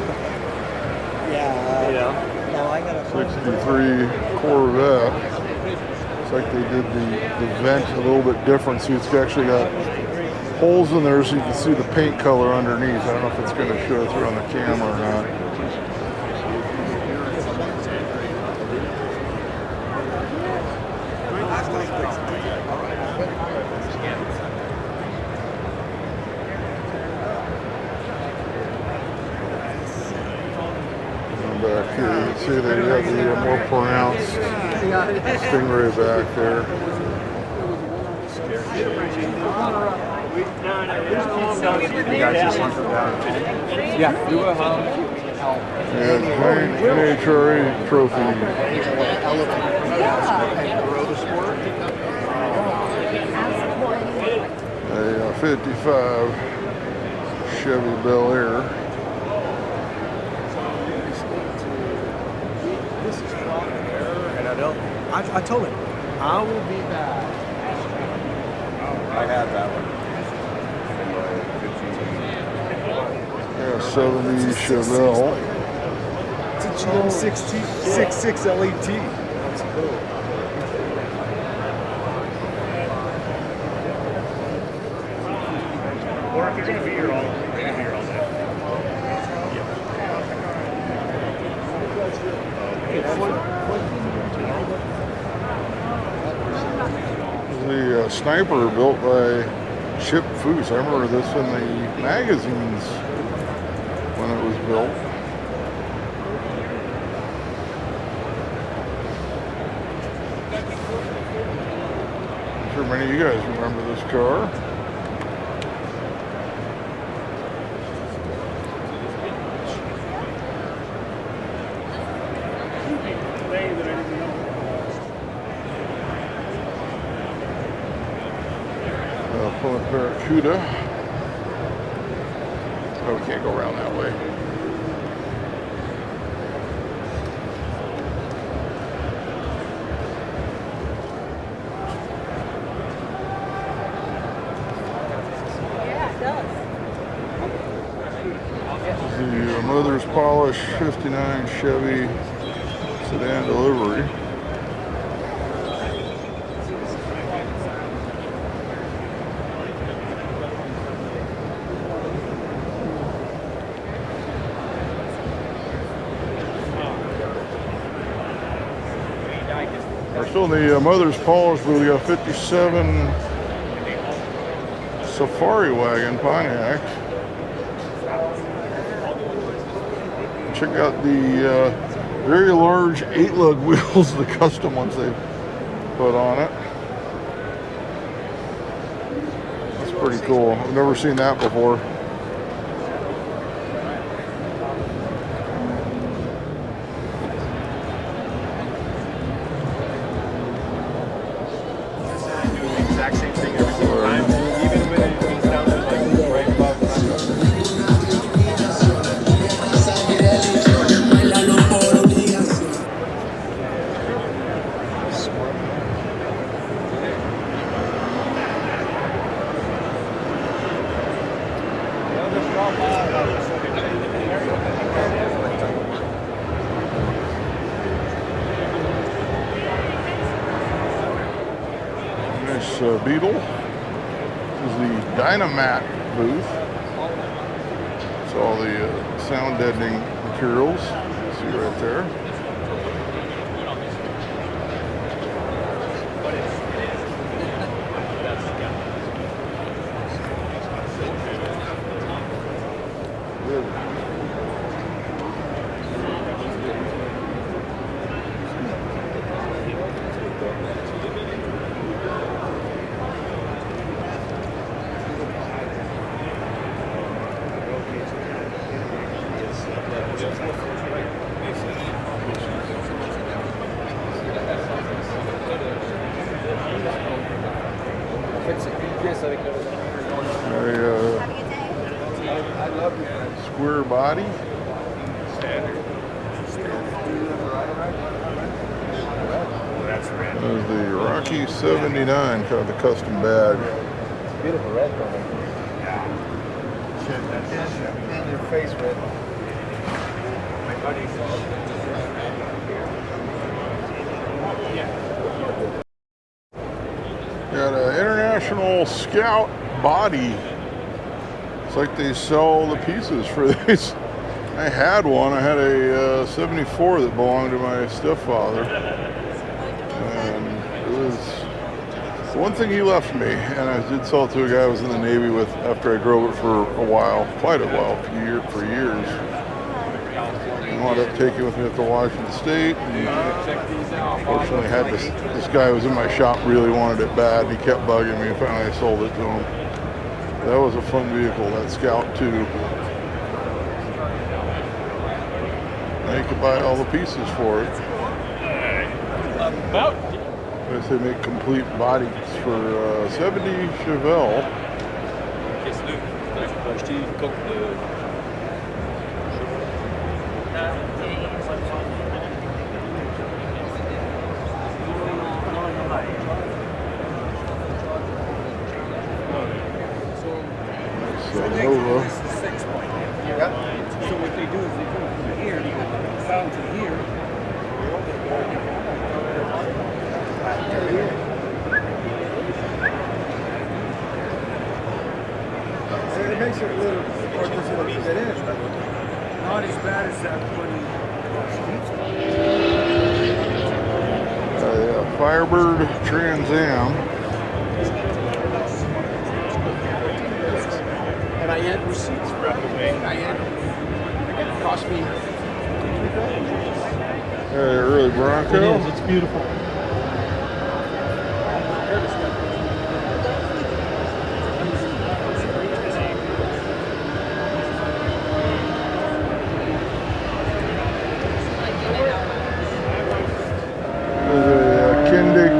yeah. No, I got a 63 Corvette. It's like they did the vent a little bit different. See, it's actually got holes in there so you can see the paint color underneath. I don't know if it's going to show through on the camera or not. And back here, you can see they have the more pronounced Stingray back there. Yeah, do a And NHRA trophy. A 55 Chevy Bel Air. I told him, I will be back. I had that one. Yeah, 70 Chevelle. It's a GM66 LET. That's cool. Or if you're going to be here all day. The Sniper built by Chip Foose. I remember this in the magazines when it was built. I'm sure many of you guys remember this car. Plymouth Barracuda. Oh, we can't go around that way. Yeah, it does. The Mother's Polish 59 Chevy sedan delivery. We're still in the Mother's Polish, but we got 57 Safari Wagon Pontiac. Check out the very large 8-lug wheels, the custom ones they put on it. That's pretty cool. I've never seen that before. Exact same thing every single time, even when it comes down to like right above. Nice Beetle. is the Dynamat booth. It's all the sound deadening materials. See right there. Square body. There's the Rocky 79, kind of the custom badge. Beautiful red color. And your face red. Got an International Scout body. It's like they sell the pieces for these. I had one. I had a 74 that belonged to my stepfather. And it was the one thing he left me. And I did sell it to a guy I was in the Navy with after I drove it for a while, quite a while, for years. I wound up taking it with me up to Washington State. And fortunately, had this guy who was in my shop really wanted it bad. And he kept bugging me, and finally I sold it to him. That was a fun vehicle, that Scout 2. Now you can buy all the pieces for it. I guess they make complete bodies for 70 Chevelle. Nova. This is 6 point. Yep. So what they do is they go from here down to here. It makes it a little more difficult to get in, but Not as bad as that one. Firebird Trans Am. and I had receipts for everything. I had it cost me Early Bronco. It is. It's beautiful.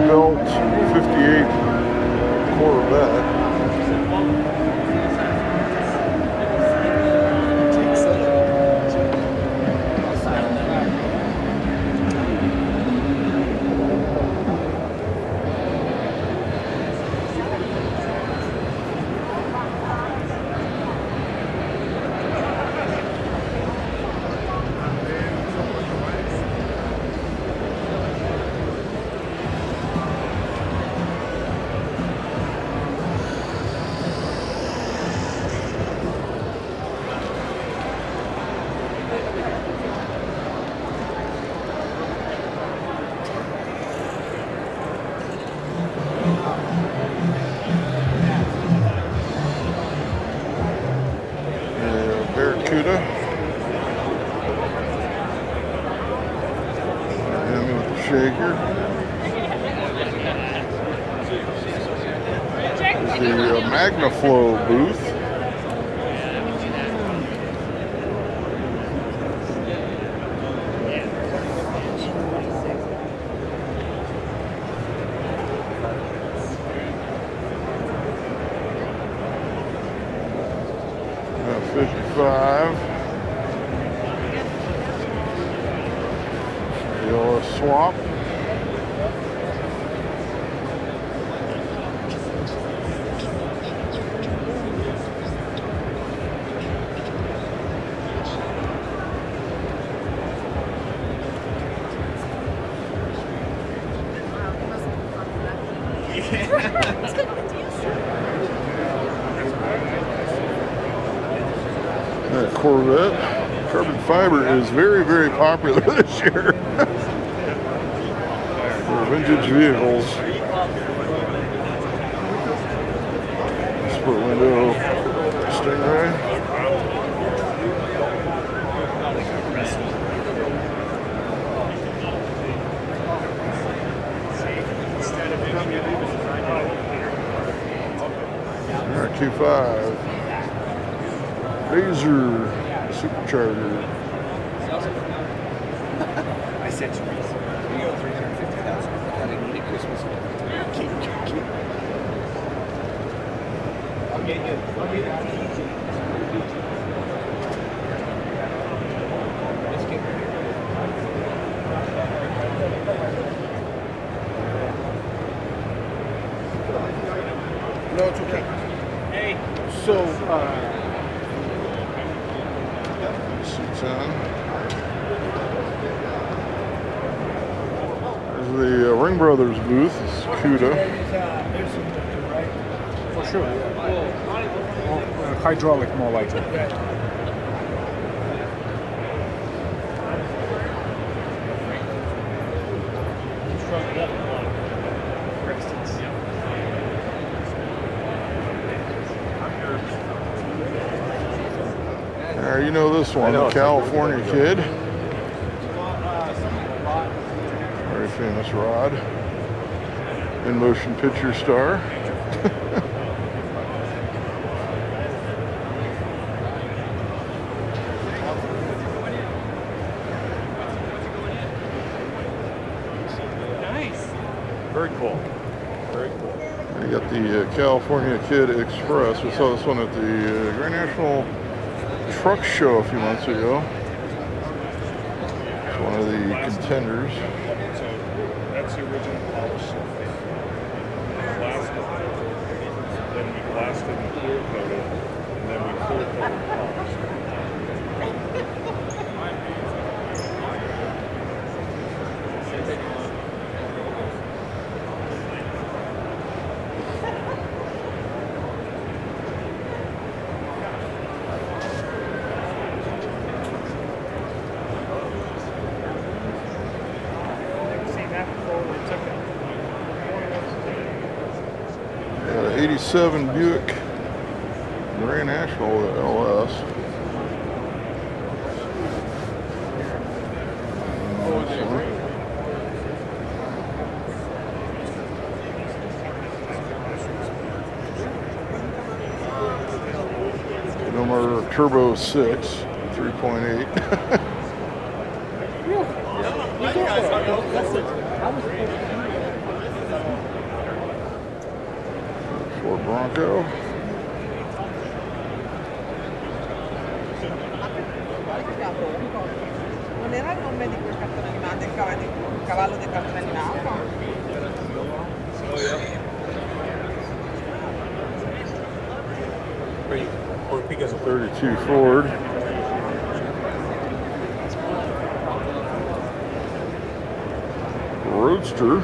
Built 58 Corvette. Barracuda. Him with the shaker. The MagnaFlow booth. Yellow swap. That Corvette. Carbon fiber is very, very popular this year. For vintage vehicles. Split window Stingray. R25 Laser Supercharger. I said to you, we owe $350,000. I didn't need Christmas. I'll get you. No, it's okay. So, Seats on. There's the Ring Brothers booth. It's CUDA. for sure, yeah. Hydraulic more likely. You know this one, the California Kid. Very famous rod. In motion picture star. Nice. Very cool. Very cool. You got the California Kid Express. We saw this one at the Grand National Truck Show a few months ago. It's one of the contenders. So that's the original policy. Then we blasted and clear coated, and then we clear coated the policy. Got an 87 Buick Grand National LS. Number Turbo 6, 3.8. Ford Bronco. Non era il nome di quel cartone animato, il cavallo del cartone animato? Or because of 32 Ford. Roadster.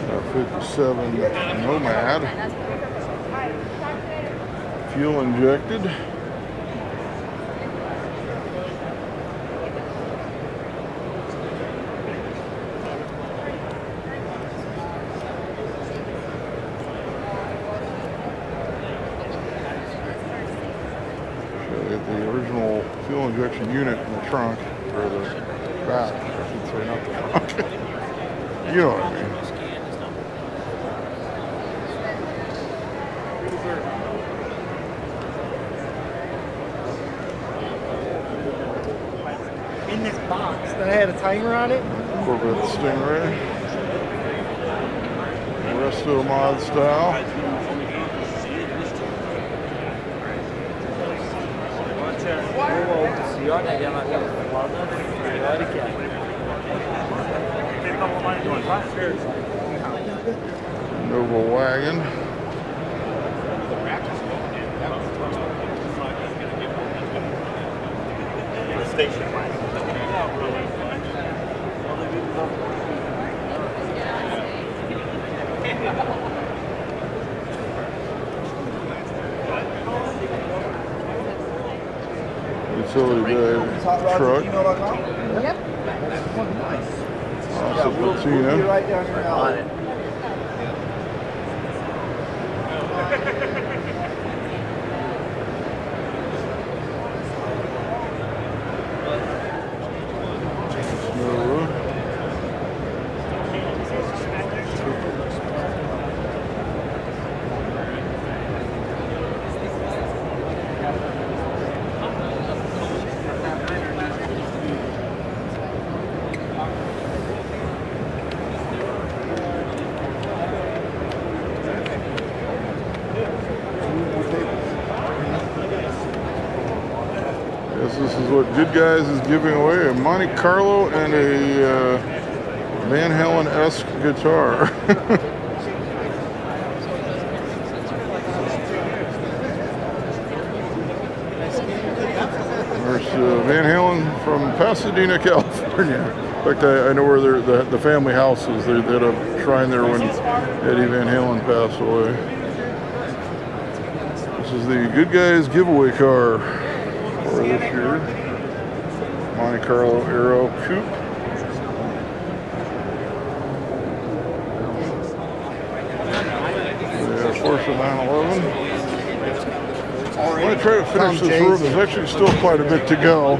Got 57 Nomad. Fuel injected. The original fuel injection unit in the trunk, or the back, I should say, not the trunk. You know what I mean. in this box that had a timer on it. Corvette Stingray. Resto mod style. Nova wagon. Utility bag truck. Yep. Awesome patina. right down here on it. This is what Good Guys is giving away, a Monte Carlo and a Van Halen-esque guitar. There's Van Halen from Pasadena, California. In fact, I know where the family house is. They had a shrine there when Eddie Van Halen passed away. This is the Good Guys giveaway car for this year. Monte Carlo Aero Coupe. Yeah, Porsche 911. I'm going to try to finish this room. There's actually still quite a bit to go.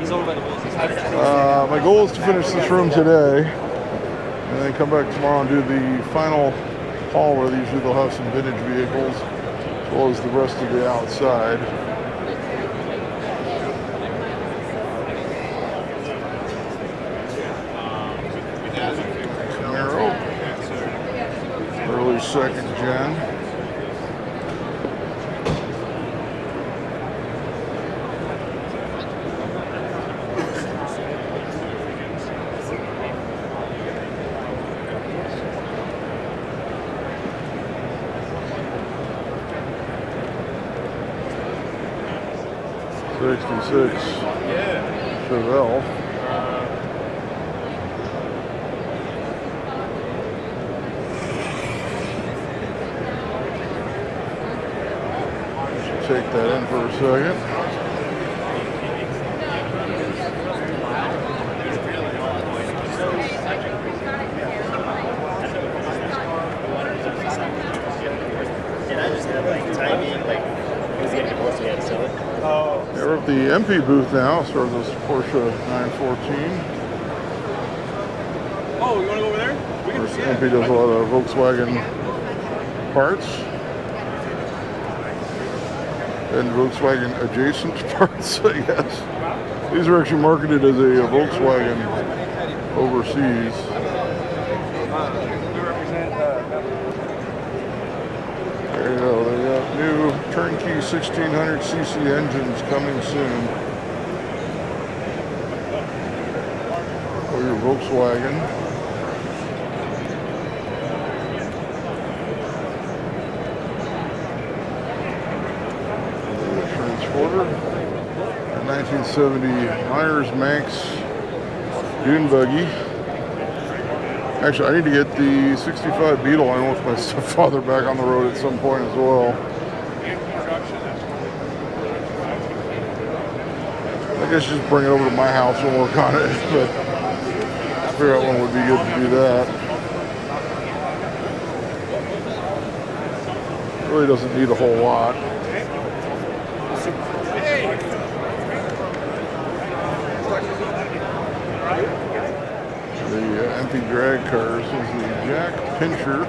My goal is to finish this room today and then come back tomorrow and do the final haul where usually they'll have some vintage vehicles as well as the rest of the outside. Camaro, early second gen. '66 Chevelle. Take that in for a second. Yeah, we're at the MP booth now, as far as this Porsche 914. Oh, you want to go over there? Of course, MP does a lot of Volkswagen parts and Volkswagen adjacent parts, I guess. These are actually marketed as a Volkswagen overseas. There you go, they got new turnkey 1600cc engines coming soon for your Volkswagen. Transporter, a 1970 Myers Manx dune buggy. Actually, I need to get the 65 Beetle. I want my stepfather back on the road at some point as well. I guess just bring it over to my house and work on it, but I figure out when would be good to do that. Really doesn't need a whole lot. The empty drag cars is the Jack Pincher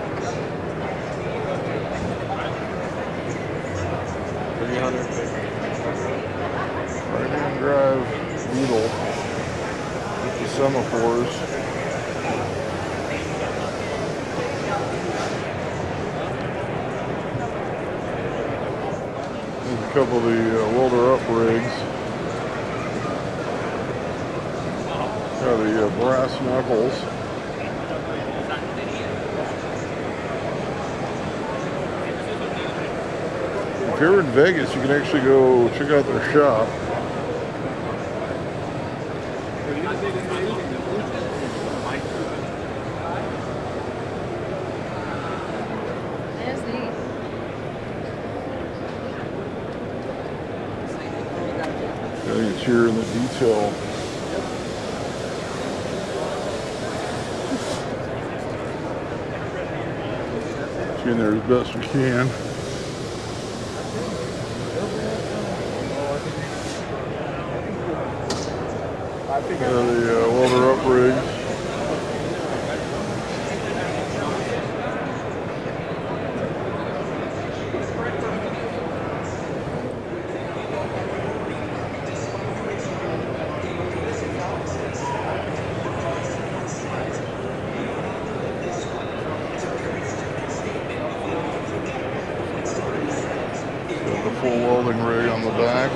300 right-hand drive Beetle with the semaphores. There's a couple of the welder up rigs. Got the brass knuckles. If you're in Vegas, you can actually go check out their shop. difference here in the detail. In there as best we can. The welder up rigs. Full welding rig on the back.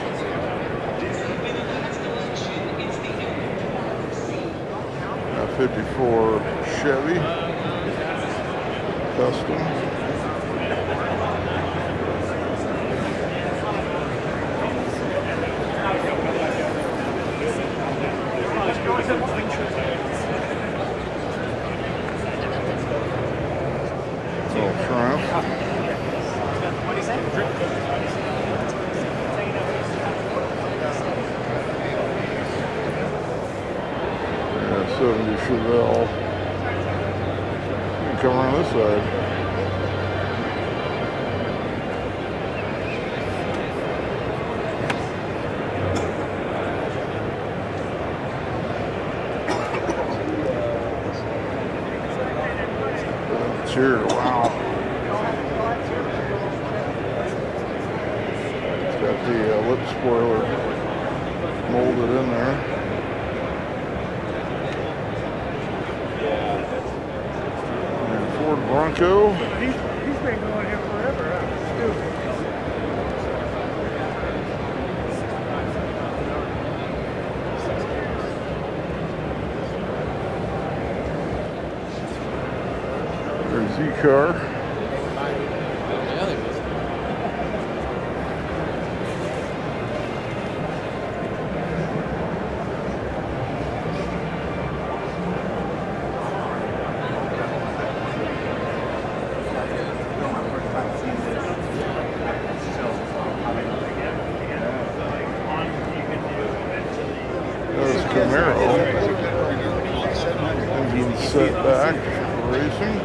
A 54 Chevy Custom. Little Triumph. Yeah, 70 Chevelle. You can come around this side. Interior, wow. It's got the lip spoiler molded in there. And Ford Bronco. He's been going here forever, huh? Z-car. There's Camaro. Engine set back for racing.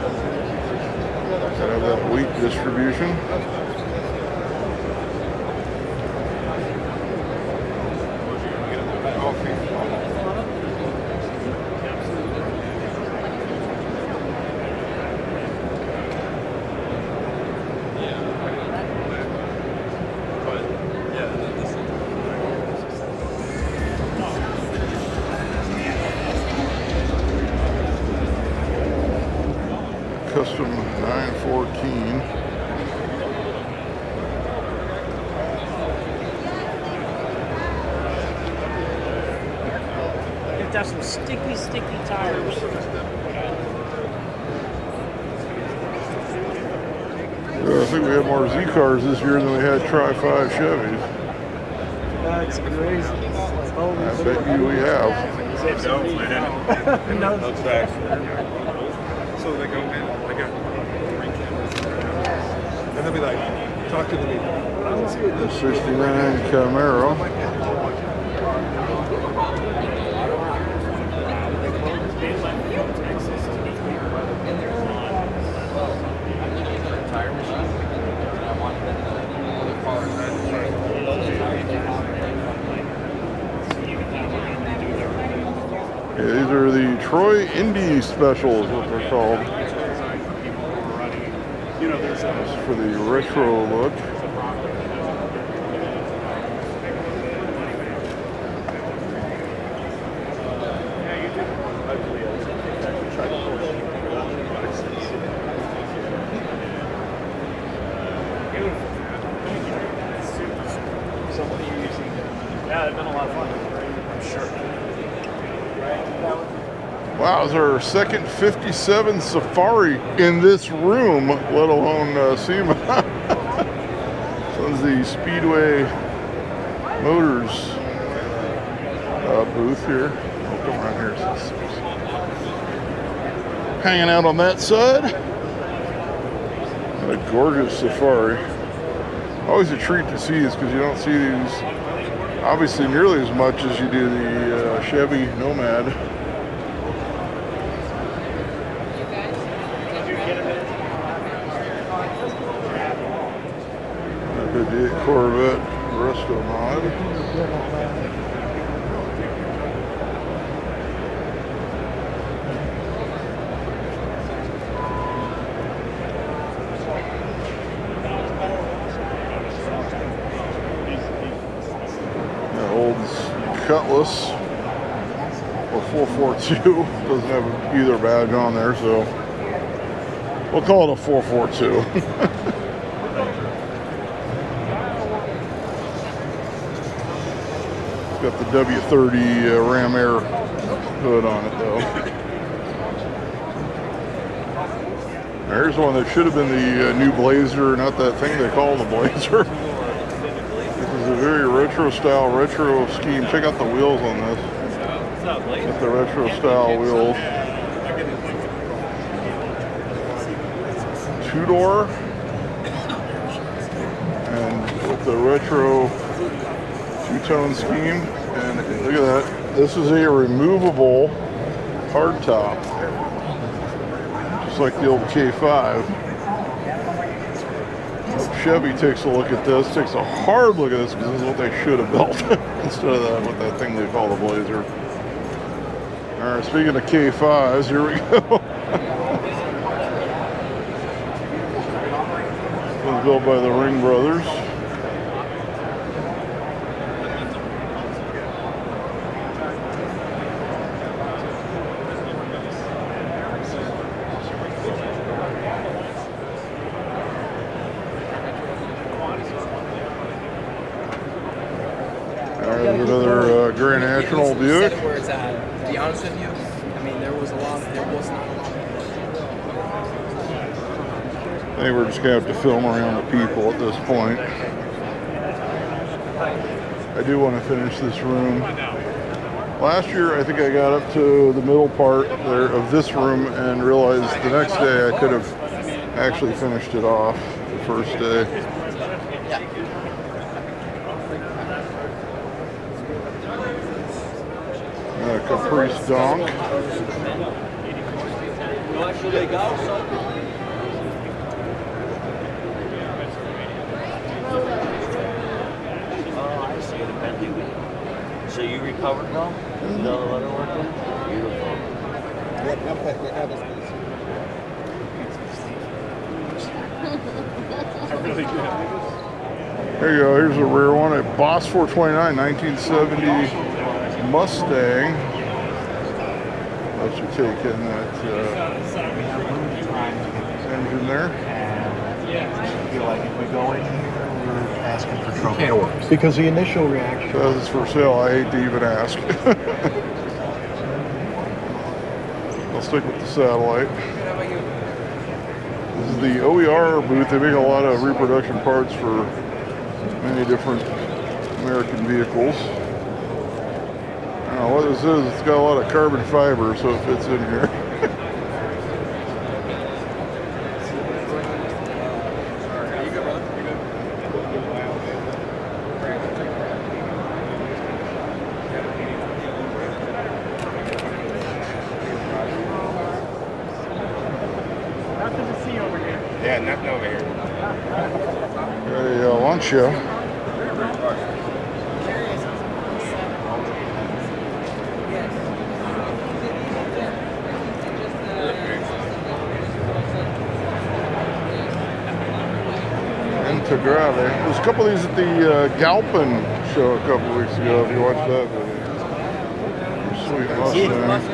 Gotta have that weight distribution. Custom 914. It's got some sticky tires. I think we have more Z-cars this year than we had Tri-5 Chevys. That's crazy. I bet you we have. No. That's facts. So they go in, they got 3 cameras. And they'll be like, talk to the people. The 69 Camaro. Yeah, these are the Troy Indy Specials, what they're called. This for the retro look. Yeah, it's been a lot of fun. I'm sure. Wow, it's our second 57 Safari in this room, let alone SEMA. So this is the Speedway Motors booth here. Oh, come around here. Hanging out on that side. What a gorgeous Safari. Always a treat to see this because you don't see these Obviously nearly as much as you do the Chevy Nomad. A 58 Corvette Resto Mod. Cutlass or 442 doesn't have either badge on there, so we'll call it a 442. It's got the W30 Ram Air hood on it though. There's one that should have been the new Blazer, not that thing they call the Blazer. A very retro style, retro scheme. Check out the wheels on this. With the retro style wheels. Two-door. And with the retro two-tone scheme. And look at that. This is a removable hardtop. Just like the old K5. Chevy takes a look at this, takes a hard look at this because this is what they should have built instead of that, with that thing they call the Blazer. All right, speaking of K5s, here we go. This was built by the Ring brothers. Another Grand National Buick. Where it's at. To be honest with you, I mean, there was not a lot. I think we're just gonna have to film around the people at this point. I do want to finish this room. Last year, I think I got up to the middle part there of this room and realized the next day I could have actually finished it off the first day. Caprice Donk. So you recovered now? Is the leather working? Beautiful. There you go. Here's a rear one. A Boss 429, 1970 Mustang. Let you take in that engine there. I feel like if we go in here, we're asking for trouble. Because the initial reaction. Says it's for sale. I hate to even ask. I'll stick with the satellite. This is the OER booth. They make a lot of reproduction parts for many different American vehicles. I don't know what this is. It's got a lot of carbon fiber, so it fits in here. Yeah, nothing over here. Got a lunch show. Grave. There's a couple of these at the Galpin show a couple weeks ago, if you watched that video. Sweet Mustang.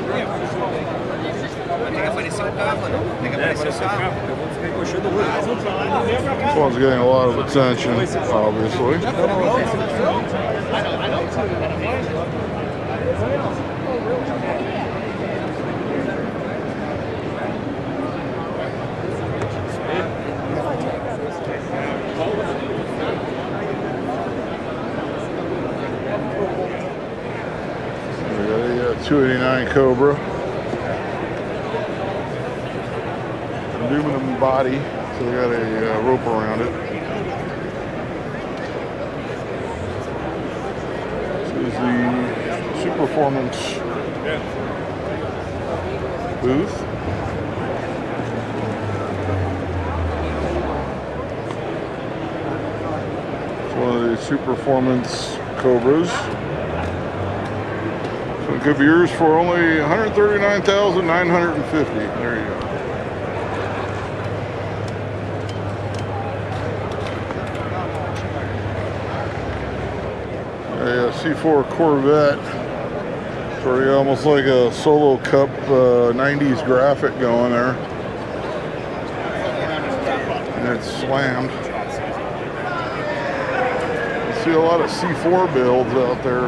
This one's getting a lot of attention, obviously. We got a 289 Cobra. Aluminum body, so they got a rope around it. the Super Performance booth. It's one of the Super Performance Cobras. So it could be yours for only $139,950. There you go. A C4 Corvette. Sort of almost like a Solo Cup 90s graphic going there. And it's slammed. You see a lot of C4 builds out there.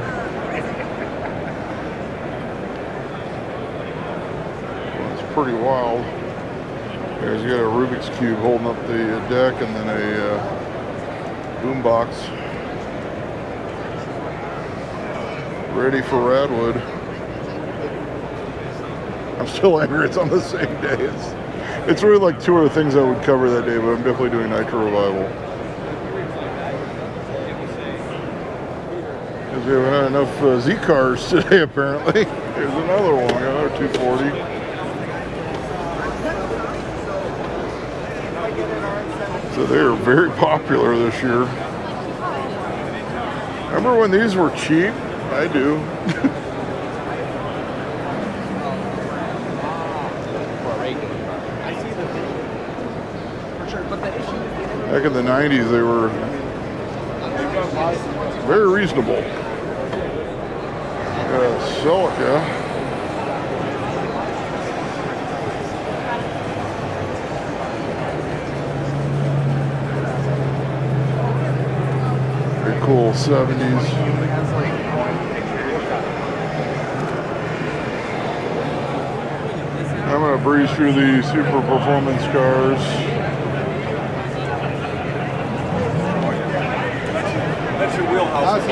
Well, it's pretty wild. There's you got a Rubik's Cube holding up the deck and then a boombox. Ready for Radwood. I'm still angry it's on the same day. It's really like two other things I would cover that day, but I'm definitely doing Nitro Revival. Because we haven't had enough Z cars today, apparently. Here's another one, another 240. So they're very popular this year. Remember when these were cheap? I do. Back in the 90s, they were very reasonable. Celica. Very cool 70s. I'm going to breeze through the Super Performance cars. That's your wheelhouse.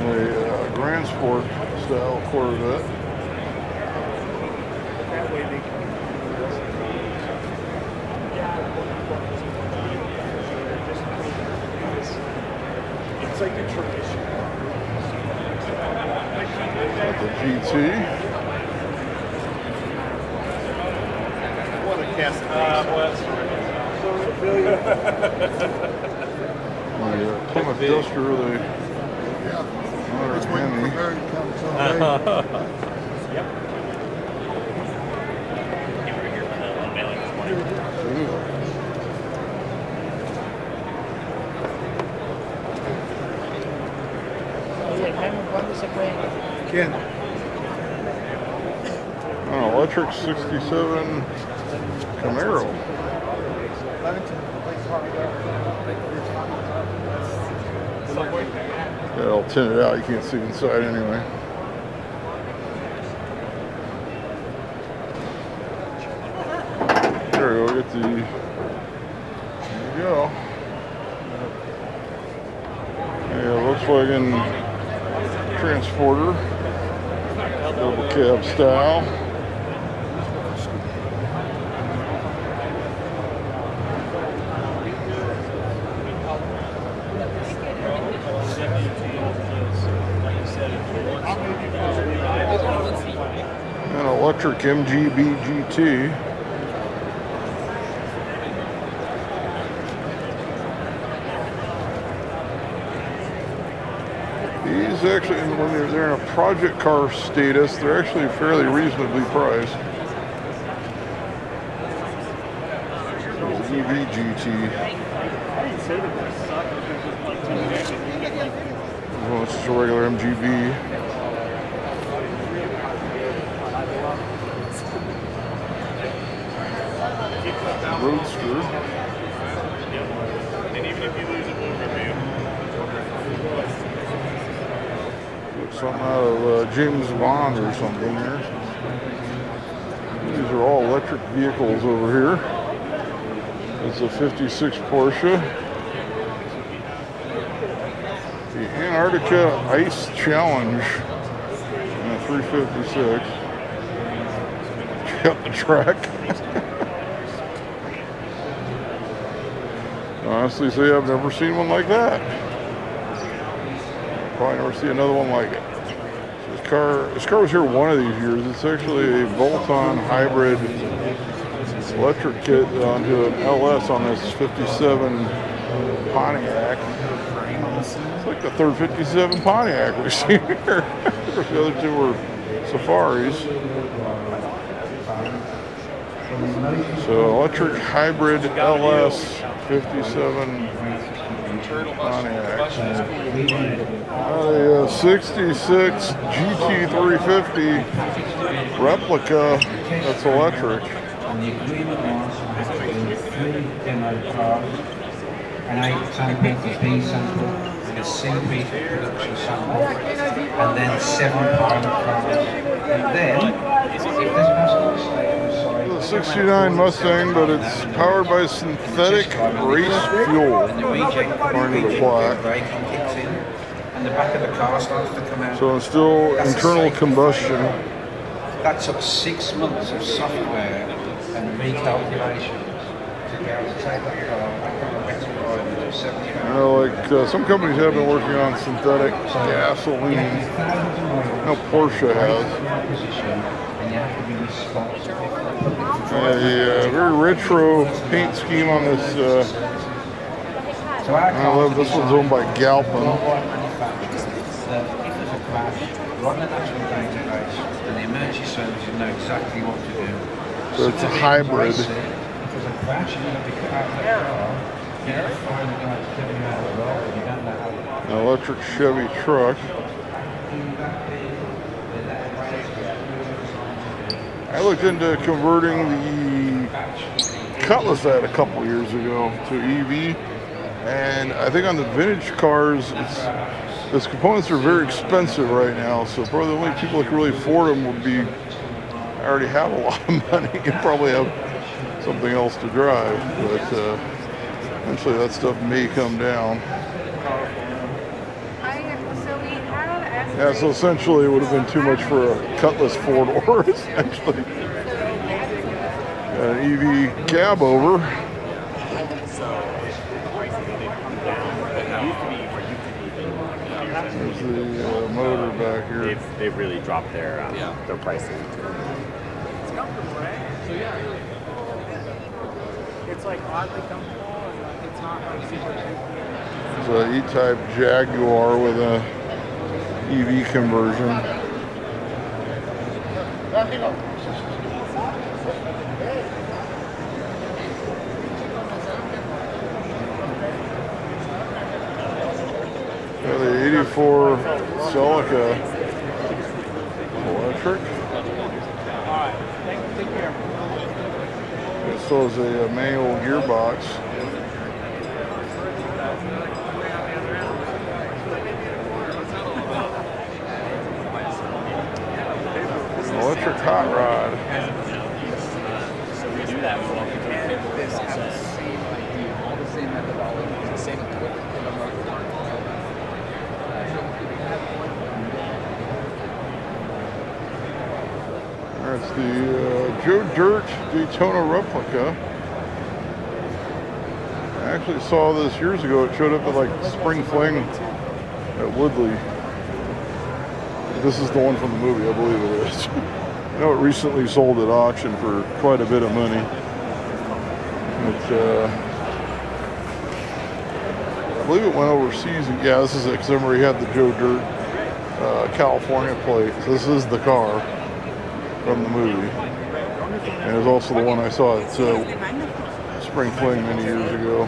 A Grand Sport style Corvette. It's like a tradition. The GT. What a cast of Plymouth Duster, the another Hemi. Ken. An electric 67 Camaro. Yeah, I'll tint it out. You can't see inside anyway. There we go. Get the. There we go. Yeah, Volkswagen Transporter. Double cab style. An electric MGB GT. These actually, when they're in a project car status, they're actually fairly reasonably priced. EV GT. Well, it's just a regular MGB. Roadster. And even if you lose it, we'll review. Looks something out of James Bond or something there. These are all electric vehicles over here. It's a 56 Porsche. The Antarctica Ice Challenge. 356. Check out the track. Honestly, say I've never seen one like that. Probably never see another one like it. This car was here one of these years. It's actually a bolt-on hybrid electric kit onto an LS on this 57 Pontiac. It's like the third 57 Pontiac we've seen here. Of course, the other two were Safaris. So electric hybrid LS 57 Pontiac. A 66 GT350 replica that's electric. And the agreement was between 3 demo cars, an 8 sample B sample, and a CP production sample, and then 7 pilot cars. And then, if this passenger stay on It's a 69 Mustang, but it's powered by synthetic race fuel, according to the plaque. braking kicks in, and the back of the car starts to come out. So it's still internal combustion. That took 6 months of software and recalculations to be able to take that car back on the wet environment of 70 You know, like some companies have been working on synthetic gasoline. No, Porsche has. A very retro paint scheme on this. I love this one's owned by Galpin. And the emergency services know exactly what to do. So it's a hybrid. If there's a crash, you're going to be cut out of that car. You have to find the guy to get him out of the road, but you don't know how. An electric Chevy truck. I looked into converting the Cutlass I had a couple years ago to EV, and I think on the vintage cars, those components are very expensive right now, so probably the only people that can really afford them would be, I already have a lot of money and probably have something else to drive, but eventually that stuff may come down. Yeah, so essentially it would have been too much for a Cutlass four-door, essentially. Got an EV cab over. There's the motor back here. They've really dropped their pricing. It's like oddly comfortable and it's not like super cheap. It's an E-Type Jaguar with a EV conversion. Yeah, the 84 Celica electric. Alright, take care. It still has a manual gearbox. Electric hot rod. So we do that with this has the same idea, all the same methodology, the same equipment. That's the Joe Dirt Daytona replica. I actually saw this years ago. It showed up at like Spring Fling at Woodley. This is the one from the movie, I believe it is. I know it recently sold at auction for quite a bit of money. I believe it went overseas. Yeah, this is it, because I remember he had the Joe Dirt California plate. So this is the car from the movie. And it was also the one I saw at Spring Fling many years ago.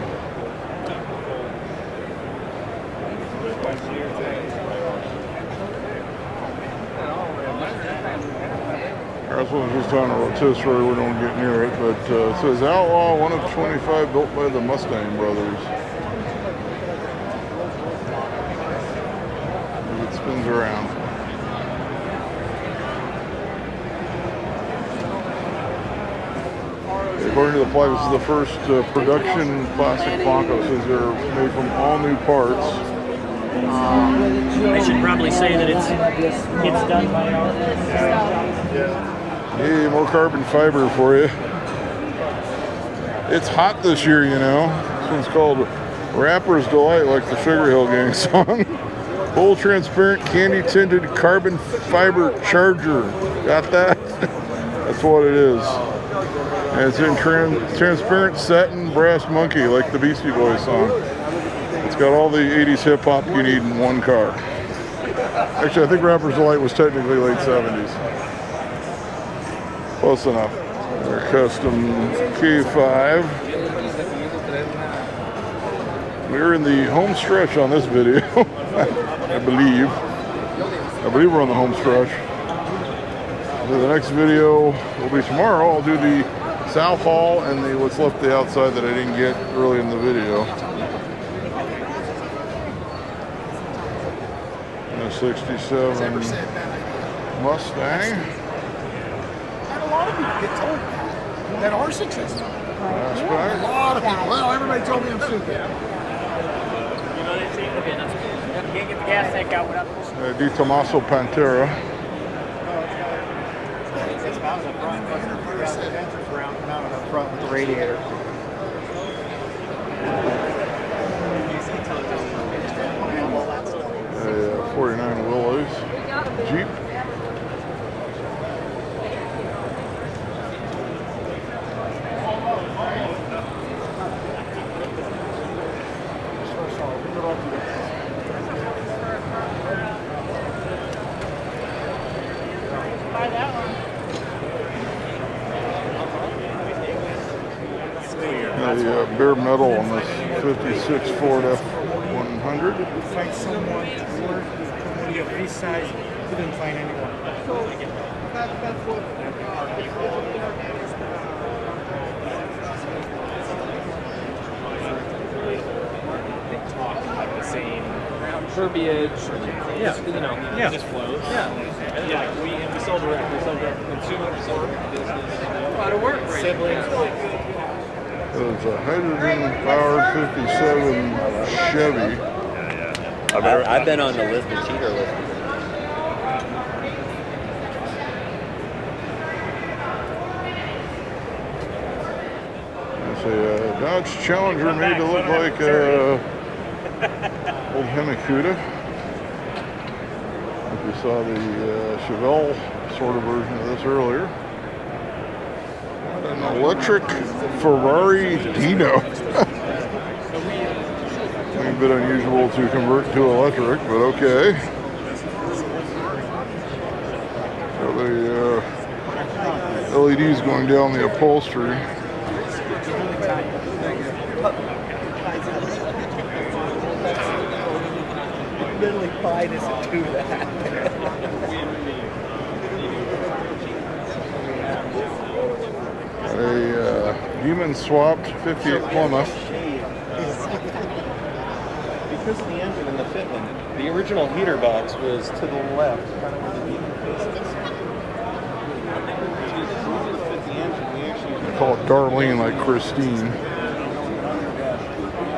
This one's just on a rotisserie, we don't get near it, but it says Outlaw, one of 25 built by the Mustang brothers. It spins around. According to the flag, this is the first production plastic Bronco. It says they're made from all new parts. I should probably say that it's done by our. Hey, more carbon fiber for you. It's hot this year, you know. This one's called Rapper's Delight, like the Sugar Hill Gang song. Full transparent candy tinted carbon fiber charger. Got that? That's what it is. And it's in transparent satin brass monkey, like the Beastie Boys song. It's got all the 80s hip hop you need in one car. Actually, I think Rapper's Delight was technically late 70s. Close enough. Our custom K5. We're in the home stretch on this video. I believe we're on the home stretch. The next video will be tomorrow. I'll do the South Hall and the what's left the outside that I didn't get early in the video. And a 67 Mustang. And a lot of people get told that are successful. A lot of people. Well, everybody told me I'm stupid. Can't get the gas tank out without Di Tommaso Pantera. Mounted up front with the radiator. A 49 Willys Jeep. Bare metal on this 56 Ford F100. find someone to work with somebody of his size. We didn't find anyone. The same verbiage, yeah, you know, it just flows. Yeah, we sell direct. We sell direct to consumer, we sell direct to business. A lot of work, right? Siblings. It's a hydrogen-powered 57 Chevy. I've been on the list, the cheater list. It's a Dodge Challenger made to look like old Hemicuda. Like we saw the Chevelle sort of version of this earlier. An electric Ferrari Dino. A bit unusual to convert to electric, but okay. So the LEDs going down the upholstery. Literally pride isn't to that. A demon swapped 58 Plymouth. Because of the engine and the fitment, the original heater box was to the left, kind of where the demon faces. To fit the engine, we actually They call it Darlene, like Christine.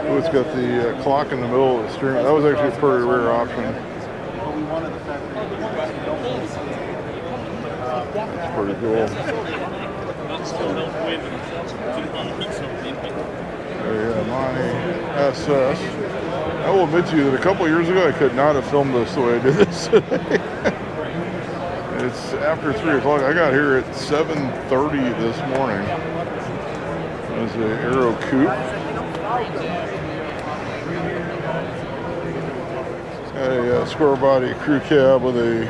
Oh, it's got the clock in the middle of the steering. That was actually a pretty rare option. But we wanted the factory. That's pretty cool. My SS. I will admit to you that a couple years ago I could not have filmed this the way I did this today. It's after 3 o'clock. I got here at 7:30 this morning. There's an Aero Coupe. A square body crew cab with a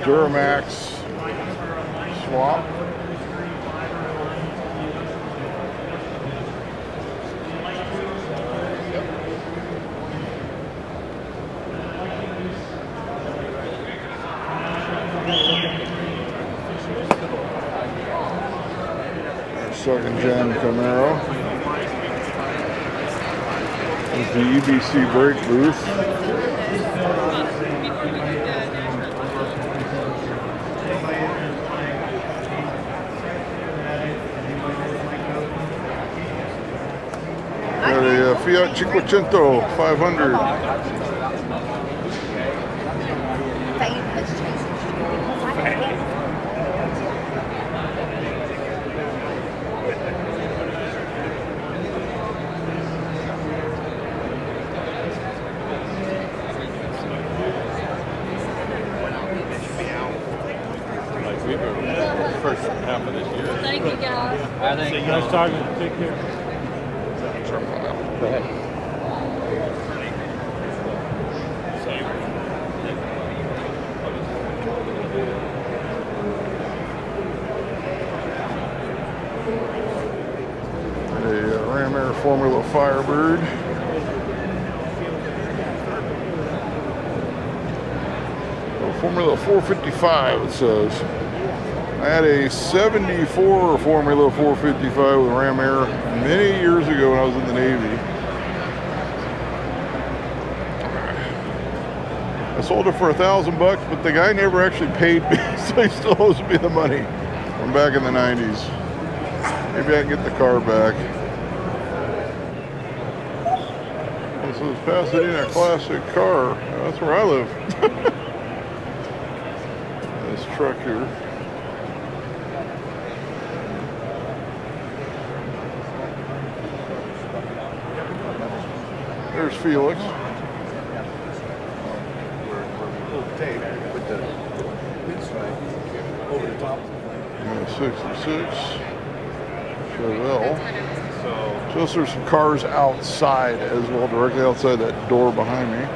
Duramax swap. Second gen Camaro. There's the EBC brake booth. Got a Fiat 500 500. First half of this year. Thank you, guys. Nice talking. Take care. Go ahead. A Ram Air Formula Firebird. Formula 455 it says. I had a 74 Formula 455 with Ram Air many years ago when I was in the Navy. I sold it for $1,000, but the guy never actually paid me, so he still owes me the money from back in the 90s. Maybe I can get the car back. This is Pasadena Classic Car. That's where I live. This truck here. There's Felix. Over the top. 66. Chevelle. So there's some cars outside as well, directly outside that door behind me.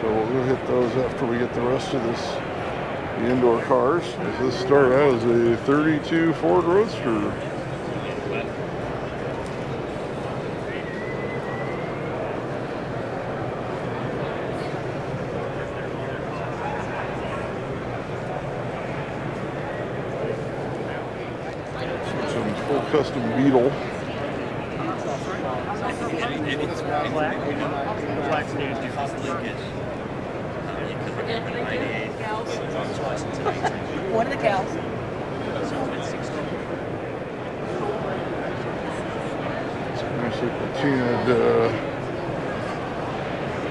So we'll go hit those after we get the rest of this, the indoor cars. This started out as a 32 Ford Roadster. Some full custom Beetle. One of the cows. Nicely patinaed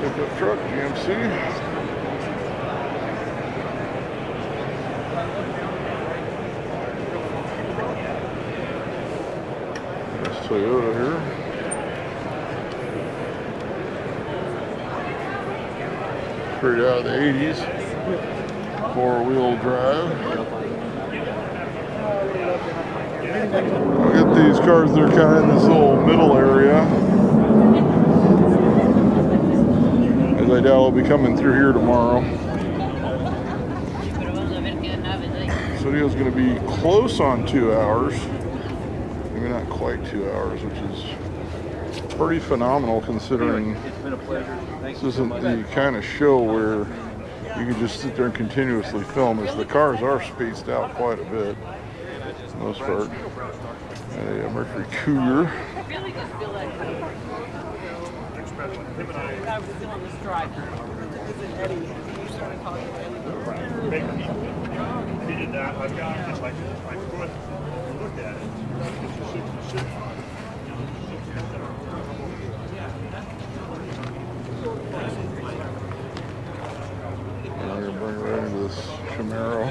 pickup truck, GMC. There's Toyota here. Straight out of the 80s. Four-wheel drive. I'll get these cars that are kind of in this little middle area. As I doubt I'll be coming through here tomorrow. This video is going to be close on 2 hours. Maybe not quite 2 hours, which is pretty phenomenal considering this isn't the kind of show where you can just sit there and continuously film, as the cars are spaced out quite a bit for the most part. A Mercury Cougar. He did that. I've got just like I looked at it. I'm going to bring it right into this Camaro.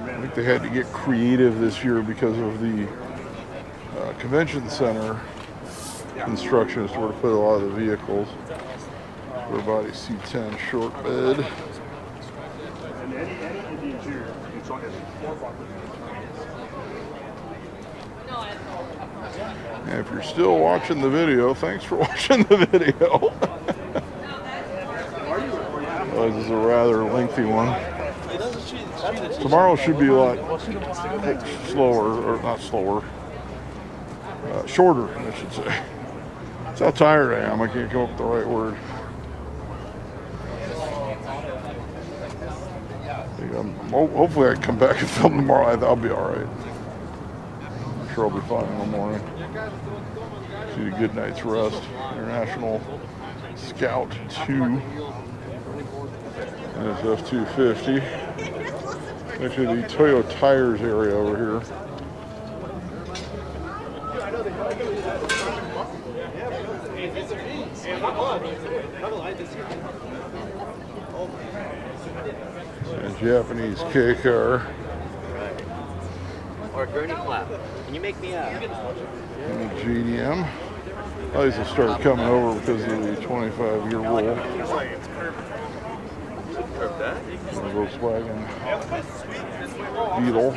I think they had to get creative this year because of the convention center construction as to where to put a lot of the vehicles. Rear body C10 short bed. And any of the interior, it's like a 4-box. And if you're still watching the video, thanks for watching the video. This is a rather lengthy one. Tomorrow should be a lot slower, or not slower, shorter, I should say. That's how tired I am. I can't come up with the right word. Hopefully I can come back and film tomorrow. I'll be all right. I'm sure I'll be fine in the morning. Need a good night's rest. International Scout 2. F-250. Actually, the Toyo Tires area over here. A Japanese K car. Or a gurney clap. Can you make me a And a GDM. These will start coming over because of the 25-year rule. And a Volkswagen Beetle.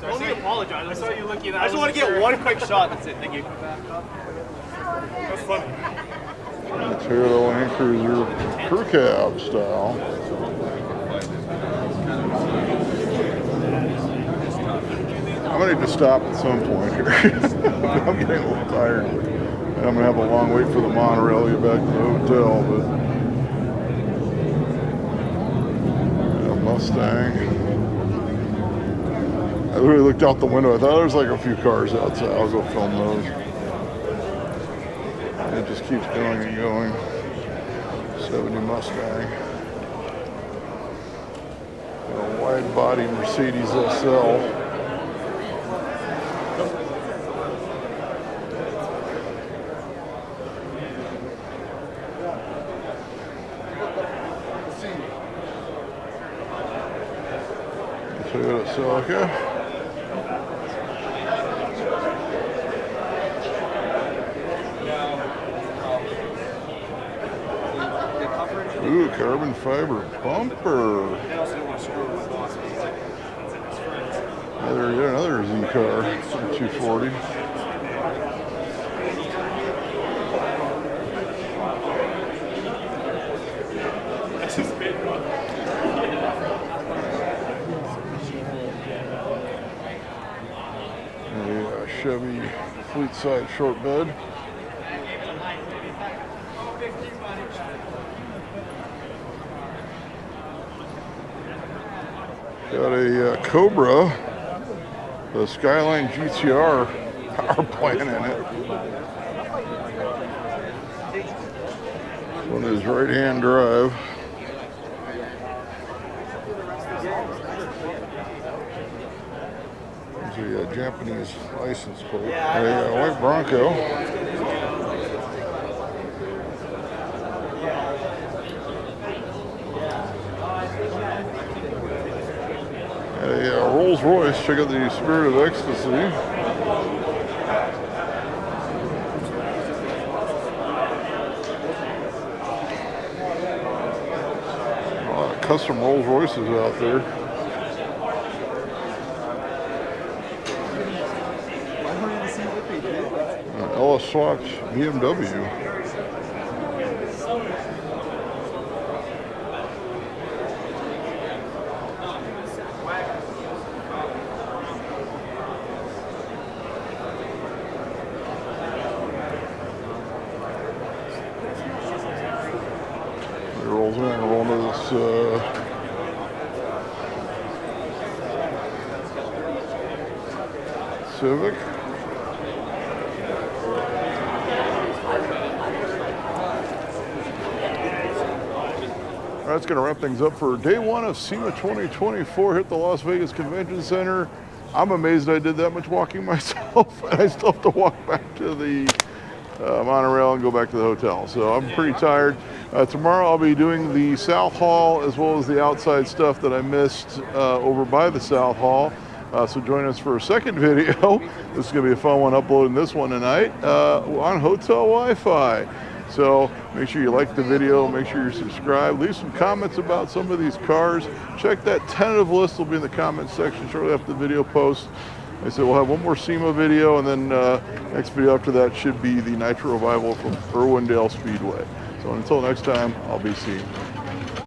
Don't need to apologize. I saw you looking at that. I just want to get one quick shot. That's it. Thank you. That's fun. Toyota Land Cruiser crew cab style. I'm going to need to stop at some point here. I'm getting a little tired. And I'm going to have a long wait for the monorail to get back to the hotel. But a Mustang. I literally looked out the window. I thought there was like a few cars outside. I'll go film those. And it just keeps going and going. 70 Mustang. Got a wide body Mercedes SL. Toyota Celica. Ooh, carbon fiber bumper. Yeah, there you go, another Z car, 240. A Chevy fleet side short bed. Got a Cobra, the Skyline GTR power plant in it. This one is right-hand drive. There's a Japanese license plate. A white Bronco. A Rolls Royce. Check out the Spirit of Ecstasy. A lot of custom Rolls Royces out there. Ellis Swatch BMW. Rolls in and roll into this Civic. That's going to wrap things up for day one of SEMA 2024 here at the Las Vegas Convention Center. I'm amazed I did that much walking myself, and I still have to walk back to the monorail and go back to the hotel. So I'm pretty tired. Tomorrow I'll be doing the South Hall as well as the outside stuff that I missed over by the South Hall. So join us for a second video. This is going to be a fun one, uploading this one tonight on hotel Wi-Fi. So make sure you like the video, make sure you're subscribed, leave some comments about some of these cars. Check that tentative list, will be in the comments section shortly after the video post. Like I said, we'll have one more SEMA video, and then next video after that should be the Nitro Revival from Irwindale Speedway. So until next time, I'll be seeing you.